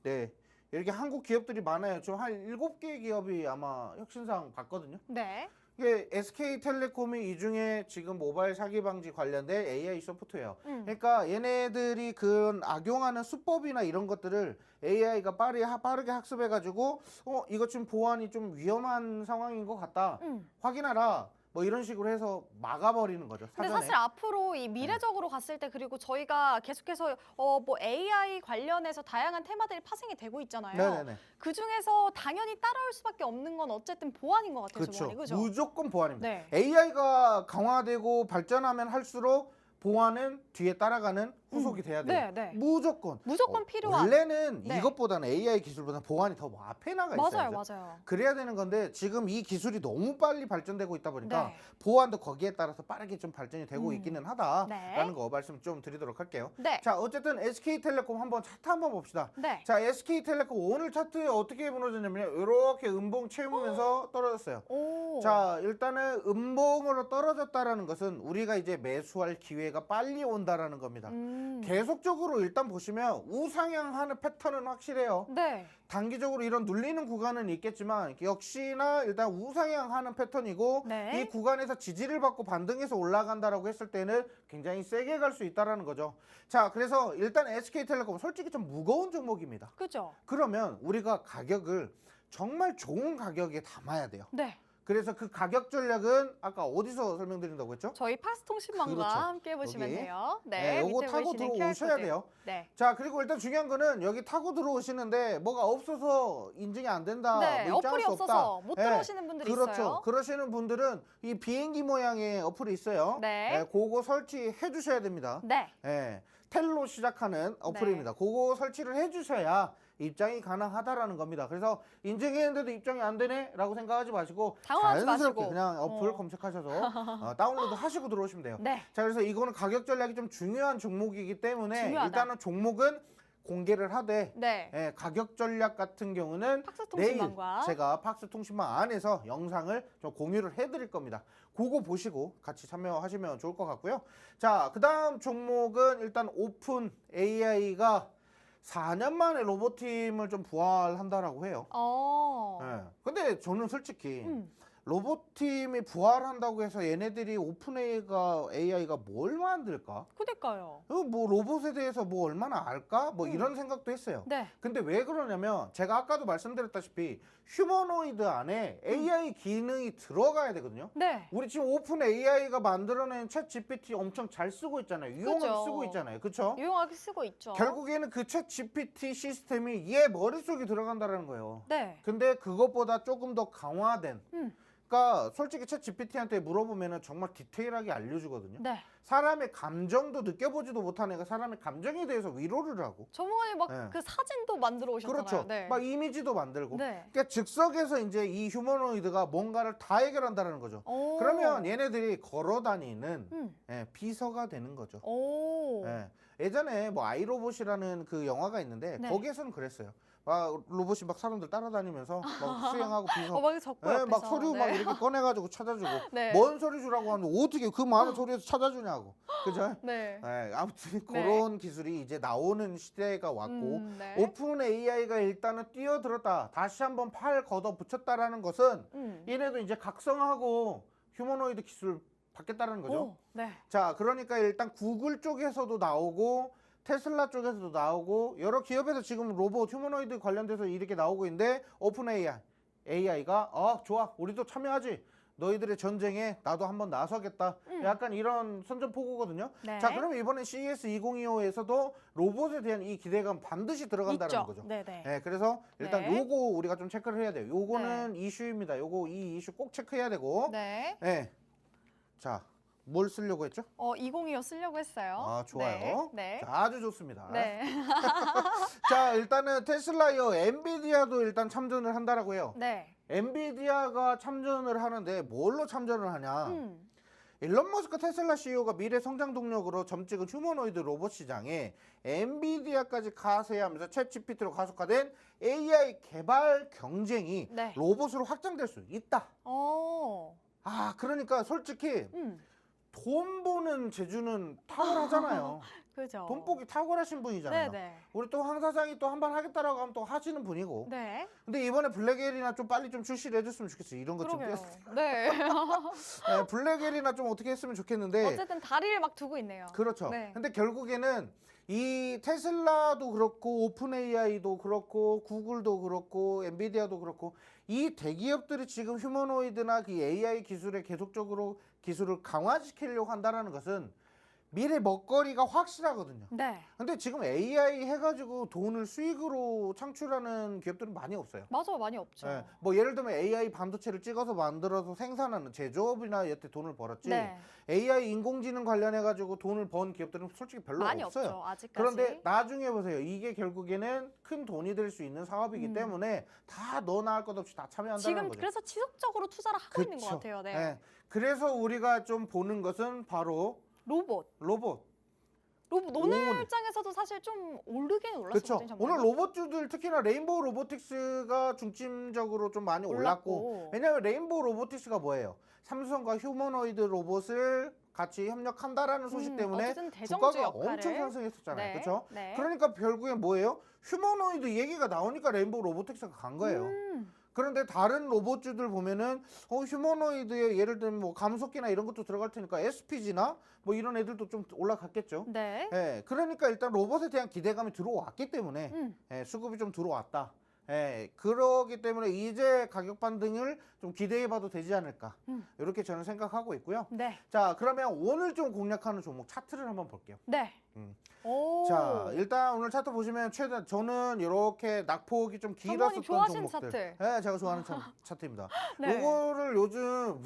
네. 이렇게 한국 기업들이 많아요. 좀 한 7개 기업이 아마 혁신상 받거든요. 네. 이게 SK텔레콤이 이 중에 지금 모바일 사기 방지 관련된 AI 소프트웨어. 그러니까 얘네들이 그 악용하는 수법이나 이런 것들을 AI가 빠르게 학습해가지고 이거 지금 보안이 좀 위험한 상황인 것 같다. 확인하라. 뭐 이런 식으로 해서 막아버리는 거죠. 근데 사전에. 사실 앞으로 이 미래적으로 갔을 때 그리고 저희가 계속해서 뭐 AI 관련해서 다양한 테마들이 파생이 되고 있잖아요. 네네네. 그 중에서 당연히 따라올 수밖에 없는 건 어쨌든 보안인 것 같아요. 그렇죠. 보안이. 그죠? 무조건 보안입니다. 네. AI가 강화되고 발전하면 할수록 보안은 뒤에 따라가는 후속이 돼야 돼요. 네, 네. 무조건. 무조건 필요한. 원래는 네. 이것보다는 AI 기술보다 보안이 더 앞에 나가 있어요. 맞아요. 그래야 되는 건데 지금 이 기술이 너무 빨리 발전되고 있다 보니까 네. 보안도 거기에 따라서 빠르게 좀 발전이 되고 있기는 하다라는 네. 거 말씀 좀 드리도록 할게요. 네. 자, 어쨌든 SK텔레콤 한번 차트 한번 봅시다. 네. 자, SK텔레콤 오늘 차트에 어떻게 무너졌냐면요. 이렇게 음봉 채우면서 떨어졌어요. 오. 자, 일단은 음봉으로 떨어졌다라는 것은 우리가 이제 매수할 기회가 빨리 온다라는 겁니다. 계속적으로 일단 보시면 우상향하는 패턴은 확실해요. 네. 단기적으로 이런 눌리는 구간은 있겠지만 역시나 일단 우상향하는 패턴이고 네. 이 구간에서 지지를 받고 반등해서 올라간다라고 했을 때는 굉장히 세게 갈 수 있다라는 거죠. 자, 그래서 일단 SK텔레콤 솔직히 좀 무거운 종목입니다. 그죠? 그러면 우리가 가격을 정말 좋은 가격에 담아야 돼요. 네. 그래서 그 가격 전략은 아까 어디서 설명드린다고 했죠? 저희 파스통신망과 그렇죠. 함께 해보시면 여기. 돼요. 네, 요거 밑에 타고 보이시는 들어오셔야 QR 코드. 돼요. 네. 자, 그리고 일단 중요한 거는 여기 타고 들어오시는데 뭐가 없어서 인증이 안 된다. 네, 뭐 입장할 어플이 수 없어서 없다. 못 네, 들어오시는 분들이 그렇죠. 있어요. 그러시는 분들은 이 비행기 모양의 어플이 있어요. 네. 그거 설치해 주셔야 됩니다. 네. 네, 텔로 시작하는 어플입니다. 그거 설치를 해 주셔야 입장이 가능하다라는 겁니다. 그래서 인증했는데도 입장이 안 되네 라고 생각하지 마시고 당황하지 자연스럽게 마시고. 그냥 어플 검색하셔서 다운로드 하시고 들어오시면 돼요. 네. 자, 그래서 이거는 가격 전략이 좀 중요한 종목이기 때문에 중요하다. 일단은 종목은 공개를 하되 네. 가격 전략 같은 경우는 내일 팍스통신망과 제가 팍스통신망 안에서 영상을 좀 공유를 해드릴 겁니다. 그거 보시고 같이 참여하시면 좋을 것 같고요. 자, 그 다음 종목은 일단 오픈 AI가 4년 만에 로봇팀을 좀 부활한다라고 해요. 근데 저는 솔직히 로봇팀이 부활한다고 해서 얘네들이 오픈 AI가 뭘 만들까? 그니까요. 뭐 로봇에 대해서 뭐 얼마나 알까? 뭐 이런 생각도 했어요. 네. 근데 왜 그러냐면 제가 아까도 말씀드렸다시피 휴머노이드 안에 AI 기능이 들어가야 되거든요. 네. 우리 지금 오픈 AI가 만들어낸 챗 GPT 엄청 잘 쓰고 있잖아요. 유용하게 그죠. 쓰고 있잖아요. 그렇죠? 유용하게 쓰고 있죠. 결국에는 그 챗 GPT 시스템이 얘 머릿속에 들어간다는 거예요. 네. 근데 그것보다 조금 더 강화된 그러니까 솔직히 챗 GPT한테 물어보면은 정말 디테일하게 알려주거든요. 네. 사람의 감정도 느껴보지도 못한 애가 사람의 감정에 대해서 위로를 하고 전문가님 막 네. 그 사진도 만들어 오셨잖아요. 그렇죠. 네. 막 이미지도 만들고 네. 그러니까 즉석에서 이제 이 휴머노이드가 뭔가를 다 해결한다는 거죠. 오. 그러면 얘네들이 걸어다니는 비서가 되는 거죠. 오. 예전에 뭐 아이로봇이라는 그 영화가 있는데 네. 거기에서는 그랬어요. 막 로봇이 막 사람들 따라다니면서 막 수행하고 비서 막 적고 막 옆에서. 서류 네. 막 이렇게 꺼내가지고 찾아주고 네. 뭔 소리 주라고 하는데 어떻게 그 많은 소리에서 찾아주냐고. 그죠? 네. 아무튼 네. 그런 기술이 이제 나오는 시대가 왔고 네. 오픈 AI가 일단은 뛰어들었다. 다시 한번 팔 걷어 붙였다라는 것은 얘네도 이제 각성하고 휴머노이드 기술 받겠다는 거죠. 오. 네. 자, 그러니까 일단 구글 쪽에서도 나오고 테슬라 쪽에서도 나오고 여러 기업에서 지금 로봇 휴머노이드 관련돼서 이렇게 나오고 있는데 오픈 AI가 좋아, 우리도 참여하지. 너희들의 전쟁에 나도 한번 나서겠다. 약간 이런 선전포고거든요. 네. 자, 그러면 이번에 CES 2025에서도 로봇에 대한 이 기대감 반드시 들어간다는 있죠. 거죠. 네네. 네, 그래서 일단 네. 요거 우리가 좀 체크를 해야 돼요. 요거는 이슈입니다. 이 이슈 꼭 체크해야 되고. 네. 네. 자, 뭘 쓰려고 했죠? 2025 쓰려고 했어요. 아, 좋아요. 네. 자, 아주 좋습니다. 네. 자, 일단은 테슬라요. 엔비디아도 일단 참전을 한다라고 해요. 네. 엔비디아가 참전을 하는데 뭘로 참전을 하냐? 일론 머스크 테슬라 CEO가 미래 성장 동력으로 점찍은 휴머노이드 로봇 시장에 엔비디아까지 가세하면서 챗 GPT로 가속화된 AI 개발 경쟁이 네. 로봇으로 확장될 수 있다. 어. 그러니까 솔직히 돈 버는 재주는 탁월하잖아요. 그죠. 돈복이 탁월하신 분이잖아요. 네네. 우리 또 황 사장이 또 한 번 하겠다라고 하면 또 하시는 분이고. 네. 근데 이번에 블랙엘이나 좀 빨리 좀 출시를 해줬으면 좋겠어요. 이런 것 좀 그러게요. 띄웠. 네. 네, 블랙엘이나 좀 어떻게 했으면 좋겠는데. 어쨌든 다리를 막 두고 있네요. 그렇죠. 네. 근데 결국에는 이 테슬라도 그렇고 오픈 AI도 그렇고 구글도 그렇고 엔비디아도 그렇고 이 대기업들이 지금 휴머노이드나 그 AI 기술에 계속적으로 기술을 강화시키려고 한다는 것은 미래 먹거리가 확실하거든요. 네. 근데 지금 AI 해가지고 돈을 수익으로 창출하는 기업들은 많이 없어요. 맞아, 많이 없죠. 예, 뭐 예를 들면 AI 반도체를 찍어서 만들어서 생산하는 제조업이나 여태 돈을 벌었지. 네. AI 인공지능 관련해가지고 돈을 번 기업들은 솔직히 별로 많이 없어요. 없죠. 아직까지. 그런데 나중에 보세요. 이게 결국에는 큰 돈이 될 수 있는 사업이기 때문에 다 너 나할 것 없이 다 참여한다는 지금 거죠. 그래서 지속적으로 투자를 하고 있는 것 그쵸. 같아요. 네. 예, 그래서 우리가 좀 보는 것은 바로 로봇. 로봇. 오늘 장에서도 사실 좀 오르긴 그렇죠. 올랐었거든요. 오늘 로봇주들 특히나 레인보우 로보틱스가 중심적으로 좀 많이 올랐고. 왜냐하면 레인보우 로보틱스가 뭐예요? 삼성과 휴머노이드 로봇을 같이 협력한다라는 소식 때문에 어쨌든 대정주 주가가 역할을. 엄청 상승했었잖아요. 네. 그렇죠? 네. 그러니까 결국엔 뭐예요? 휴머노이드 얘기가 나오니까 레인보우 로보틱스가 간 거예요. 그런데 다른 로봇주들 보면은 휴머노이드에 예를 들면 뭐 감속기나 이런 것도 들어갈 테니까 SPG나 뭐 이런 애들도 좀 올라갔겠죠. 네. 예, 그러니까 일단 로봇에 대한 기대감이 들어왔기 때문에 예, 수급이 좀 들어왔다. 예, 그러기 때문에 이제 가격 반등을 좀 기대해봐도 되지 않을까. 이렇게 저는 생각하고 있고요. 네. 자, 그러면 오늘 좀 공략하는 종목 차트를 한번 볼게요. 네. 오. 자, 일단 오늘 차트 보시면 최대 저는 이렇게 낙폭이 좀 장모님 길었었던 좋아하시는 종목들. 차트. 네, 제가 좋아하는 차트입니다. 네. 요거를 요즘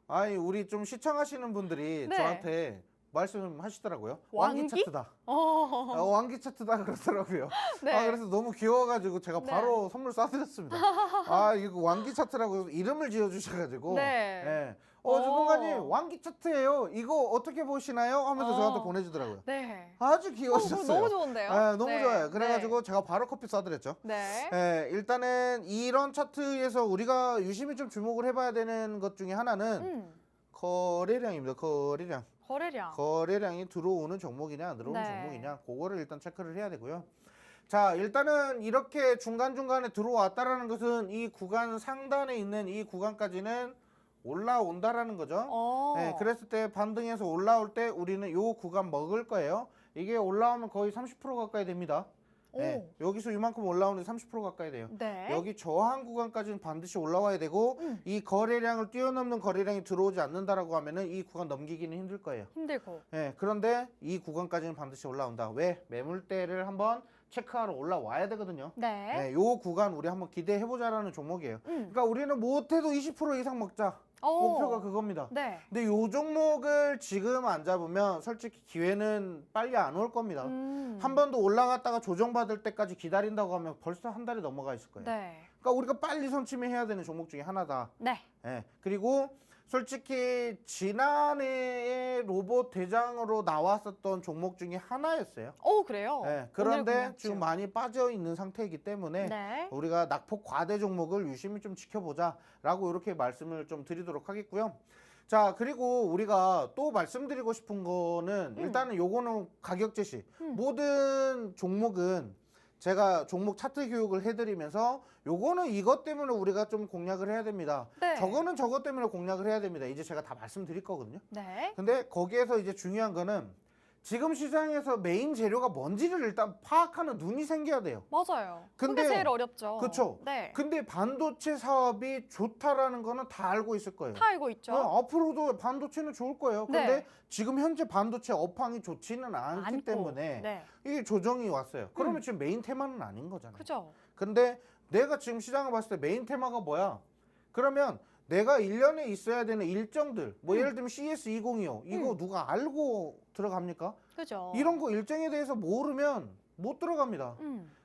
아니 우리 좀 시청하시는 분들이 네. 저한테 말씀하시더라고요. 왕기? 왕기 차트다. 어. 왕기 차트다 그러더라고요. 네. 그래서 너무 귀여워가지고 제가 네. 바로 선물 쏴드렸습니다. 이거 왕기 차트라고 이름을 지어주셔가지고. 네. 예. 주분간님 왕기 차트예요. 이거 어떻게 보시나요? 하면서 저한테 보내주더라고요. 네. 아주 귀여우셨어요. 너무 좋은데요? 네, 너무 네. 좋아요. 그래가지고 제가 바로 커피 쏴드렸죠. 네. 네, 일단은 이런 차트에서 우리가 유심히 좀 주목을 해봐야 되는 것 중에 하나는 거래량입니다. 거래량. 거래량. 거래량이 들어오는 종목이냐 안 들어오는 네. 종목이냐 그거를 일단 체크를 해야 되고요. 자, 일단은 이렇게 중간중간에 들어왔다라는 것은 이 구간 상단에 있는 이 구간까지는 올라온다라는 거죠. 네, 그랬을 때 반등해서 올라올 때 우리는 요 구간 먹을 거예요. 이게 올라오면 거의 30% 가까이 됩니다. 네, 여기서 이만큼 올라오는데 30% 가까이 돼요. 네. 여기 저항 구간까지는 반드시 올라와야 되고 이 거래량을 뛰어넘는 거래량이 들어오지 않는다라고 하면은 이 구간 넘기기는 힘들 거예요. 힘들고. 네, 그런데 이 구간까지는 반드시 올라온다. 왜? 매물대를 한번 체크하러 올라와야 되거든요. 네. 네, 요 구간 우리 한번 기대해보자라는 종목이에요. 그러니까 우리는 못해도 20% 이상 먹자. 목표가 그겁니다. 네. 근데 요 종목을 지금 안 잡으면 솔직히 기회는 빨리 안 올 겁니다. 한 번 더 올라갔다가 조정받을 때까지 기다린다고 하면 벌써 한 달이 넘어가 있을 거예요. 네. 그러니까 우리가 빨리 선침해야 되는 종목 중에 하나다. 네. 예. 그리고 솔직히 지난해에 로봇 대장으로 나왔었던 종목 중에 하나였어요. 그래요? 예. 그런데 지금 많이 빠져 있는 상태이기 때문에 네. 우리가 낙폭 과대 종목을 유심히 좀 지켜보자라고 이렇게 말씀을 좀 드리도록 하겠고요. 자, 그리고 우리가 또 말씀드리고 싶은 거는 일단은 요거는 가격 제시. 모든 종목은 제가 종목 차트 교육을 해드리면서 요거는 이것 때문에 우리가 좀 공략을 해야 됩니다. 네. 저거는 저것 때문에 공략을 해야 됩니다. 이제 제가 다 말씀드릴 거거든요. 네. 근데 거기에서 이제 중요한 거는 지금 시장에서 메인 재료가 뭔지를 일단 파악하는 눈이 생겨야 돼요. 맞아요. 근데- 그게 제일 어렵죠. 그쵸? 네. 근데 반도체 사업이 좋다라는 거는 다 알고 있을 거예요. 다 알고 있죠. 앞으로도 반도체는 좋을 거예요. 근데 네. 지금 현재 반도체 업황이 좋지는 않기 않고. 때문에 네. 이게 조정이 왔어요. 그러면 지금 메인 테마는 아닌 거잖아요. 그죠? 근데 내가 지금 시장을 봤을 때 메인 테마가 뭐야? 그러면 내가 1년에 있어야 되는 일정들, 뭐 예를 들면 CS2025 이거 누가 알고 들어갑니까? 그죠? 이런 거 일정에 대해서 모르면 못 들어갑니다.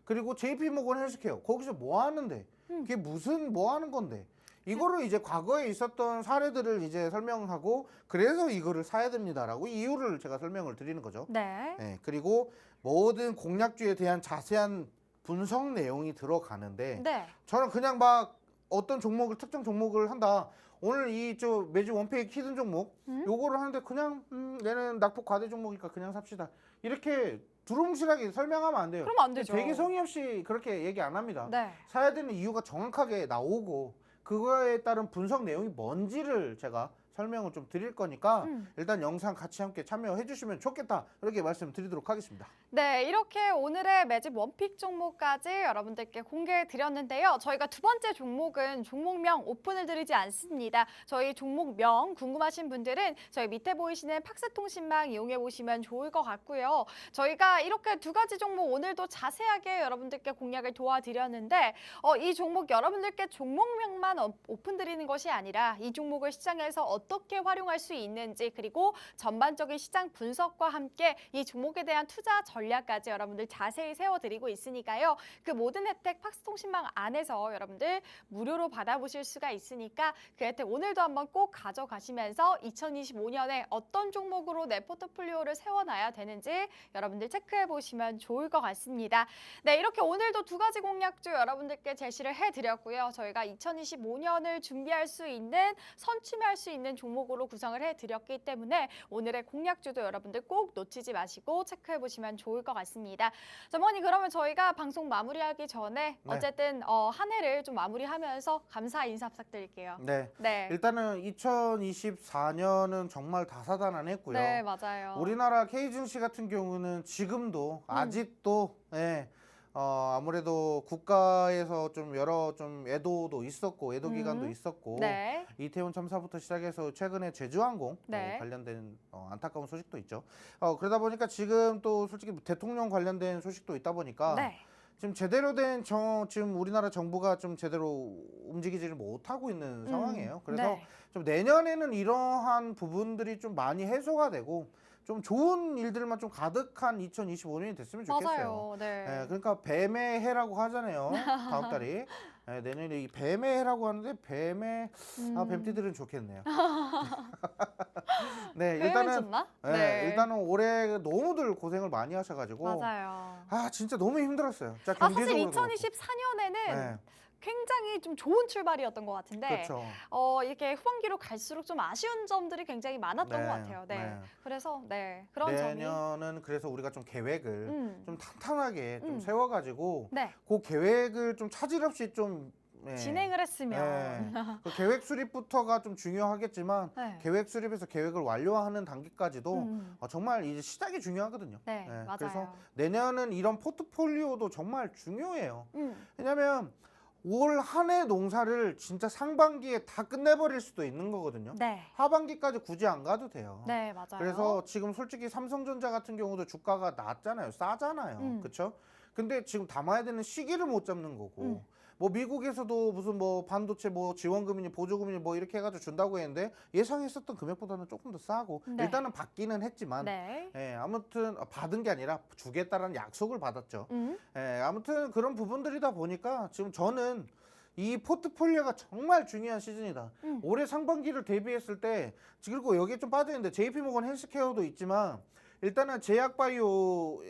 그리고 JP모건 헬스케어 거기서 뭐 하는데? 그게 무슨 뭐 하는 건데? 이거를 이제 과거에 있었던 사례들을 이제 설명하고 그래서 이거를 사야 됩니다라고 이유를 제가 설명을 드리는 거죠. 네. 네, 그리고 모든 공략주에 대한 자세한 분석 내용이 들어가는데 네. 저는 그냥 막 어떤 종목을 특정 종목을 한다. 오늘 이 저 매주 원페이 히든 종목 요거를 하는데 그냥 얘는 낙폭 과대 종목이니까 그냥 삽시다. 이렇게 두루뭉실하게 설명하면 안 돼요. 그러면 안 되죠. 되게 성의 없이 그렇게 얘기 안 합니다. 네. 사야 되는 이유가 정확하게 나오고 그거에 따른 분석 내용이 뭔지를 제가 설명을 좀 드릴 거니까 일단 영상 같이 함께 참여해 주시면 좋겠다 이렇게 말씀드리도록 하겠습니다. 네, 이렇게 오늘의 매집 원픽 종목까지 여러분들께 공개해 드렸는데요. 저희가 두 번째 종목은 종목명 오픈을 드리지 않습니다. 저희 종목명 궁금하신 분들은 저희 밑에 보이시는 팍스통신망 이용해 보시면 좋을 것 같고요. 저희가 이렇게 두 가지 종목 오늘도 자세하게 여러분들께 공략을 도와드렸는데 이 종목 여러분들께 종목명만 오픈 드리는 것이 아니라 이 종목을 시장에서 어떻게 활용할 수 있는지 그리고 전반적인 시장 분석과 함께 이 종목에 대한 투자 전략까지 여러분들 자세히 세워드리고 있으니까요. 그 모든 혜택 팍스통신망 안에서 여러분들 무료로 받아보실 수가 있으니까 그 혜택 오늘도 한번 꼭 가져가시면서 2025년에 어떤 종목으로 내 포트폴리오를 세워놔야 되는지 여러분들 체크해보시면 좋을 것 같습니다. 네, 이렇게 오늘도 두 가지 공략주 여러분들께 제시를 해드렸고요. 저희가 2025년을 준비할 수 있는 선취할 수 있는 종목으로 구성을 해드렸기 때문에 오늘의 공략주도 여러분들 꼭 놓치지 마시고 체크해보시면 좋을 것 같습니다. 전머니 그러면 저희가 방송 마무리하기 전에 네. 어쨌든 한 해를 좀 마무리하면서 감사 인사 부탁드릴게요. 네. 네. 일단은 2024년은 정말 다사다난했고요. 네, 맞아요. 우리나라 K증시 같은 경우는 지금도 아직도 아무래도 국가에서 좀 여러 좀 애도도 있었고 애도 기간도 있었고 네. 이태원 참사부터 시작해서 최근에 제주항공 네. 관련된 안타까운 소식도 있죠. 그러다 보니까 지금 또 솔직히 대통령 관련된 소식도 있다 보니까 네. 지금 제대로 된 지금 우리나라 정부가 좀 제대로 움직이지를 못하고 있는 상황이에요. 그래서 네. 좀 내년에는 이러한 부분들이 좀 많이 해소가 되고 좀 좋은 일들만 좀 가득한 2025년이 됐으면 좋겠어요. 맞아요. 네. 그러니까 뱀의 해라고 하잖아요. 다음 달이. 내년에 이 뱀의 해라고 하는데 뱀띠들은 좋겠네요. 네, 일단은 좋나? 일단은 올해 너무들 고생을 많이 하셔가지고 맞아요. 진짜 너무 힘들었어요. 자, 사실 경제적으로도 2024년에는 네. 굉장히 좀 좋은 출발이었던 것 같은데 그렇죠. 이렇게 후반기로 갈수록 좀 아쉬운 점들이 굉장히 많았던 네, 것 같아요. 네. 네. 그래서 그런 점이 내년은 그래서 우리가 좀 계획을 좀 탄탄하게 좀 음. 세워가지고 네. 그 계획을 좀 차질 없이 좀 진행을 했으면 그 계획 수립부터가 좀 중요하겠지만 네. 계획 수립에서 계획을 완료하는 단계까지도 음. 정말 이제 시작이 중요하거든요. 네, 맞아요. 그래서 내년은 이런 포트폴리오도 정말 중요해요. 음. 왜냐하면 올 한 해 농사를 진짜 상반기에 다 끝내버릴 수도 있는 거거든요. 네. 하반기까지 굳이 안 가도 돼요. 네, 맞아요. 그래서 지금 솔직히 삼성전자 같은 경우도 주가가 낮잖아요. 싸잖아요. 그렇죠? 근데 지금 담아야 되는 시기를 못 잡는 거고 뭐 미국에서도 무슨 뭐 반도체 뭐 지원금이니 보조금이니 뭐 이렇게 해가지고 준다고 했는데 예상했었던 금액보다는 조금 더 싸고 네. 일단은 받기는 했지만 네. 아무튼 받은 게 아니라 주겠다라는 약속을 받았죠. 아무튼 그런 부분들이다 보니까 지금 저는 이 포트폴리오가 정말 중요한 시즌이다. 올해 상반기를 대비했을 때 그리고 여기에 좀 빠져있는데 JP모건 헬스케어도 있지만 일단은 제약바이오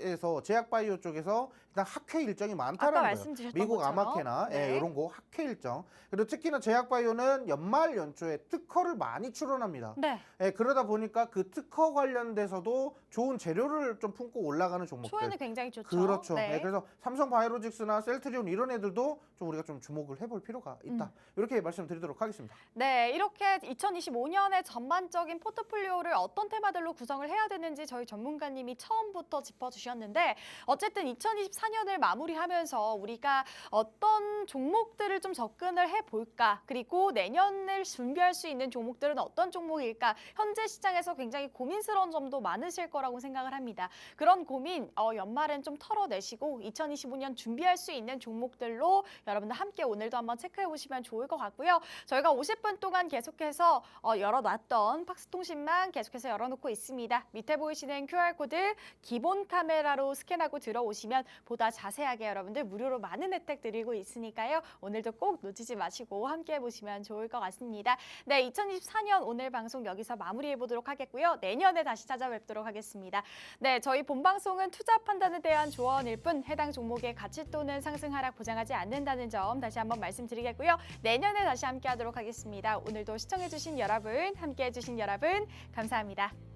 쪽에서 일단 학회 일정이 많다는 아까 거예요. 말씀드렸던 미국 것처럼. 아마케나 네. 이런 거 학회 일정. 그리고 특히나 제약바이오는 연말 연초에 특허를 많이 출원합니다. 네. 그러다 보니까 그 특허 관련돼서도 좋은 재료를 좀 품고 올라가는 종목들. 초에는 굉장히 좋죠. 그렇죠. 네. 그래서 삼성바이오로직스나 셀트리온 이런 애들도 좀 우리가 좀 주목을 해볼 필요가 있다. 이렇게 말씀드리도록 하겠습니다. 네, 이렇게 2025년의 전반적인 포트폴리오를 어떤 테마들로 구성을 해야 되는지 저희 전문가님이 처음부터 짚어주셨는데 어쨌든 2024년을 마무리하면서 우리가 어떤 종목들을 좀 접근을 해볼까 그리고 내년을 준비할 수 있는 종목들은 어떤 종목일까 현재 시장에서 굉장히 고민스러운 점도 많으실 거라고 생각을 합니다. 그런 고민 연말엔 좀 털어내시고 2025년 준비할 수 있는 종목들로 여러분들 함께 오늘도 한번 체크해 보시면 좋을 것 같고요. 저희가 50분 동안 계속해서 열어놨던 팍스통신망 계속해서 열어놓고 있습니다. 밑에 보이시는 QR코드 기본 카메라로 스캔하고 들어오시면 보다 자세하게 여러분들 무료로 많은 혜택 드리고 있으니까요. 오늘도 꼭 놓치지 마시고 함께 해보시면 좋을 것 같습니다. 네, 2024년 오늘 방송 여기서 마무리해 보도록 하겠고요. 내년에 다시 찾아뵙도록 하겠습니다. 네, 저희 본방송은 투자 판단에 대한 조언일 뿐 해당 종목의 가치 또는 상승 하락 보장하지 않는다는 점 다시 한번 말씀드리겠고요. 내년에 다시 함께 하도록 하겠습니다. 오늘도 시청해주신 여러분, 함께해주신 여러분 감사합니다.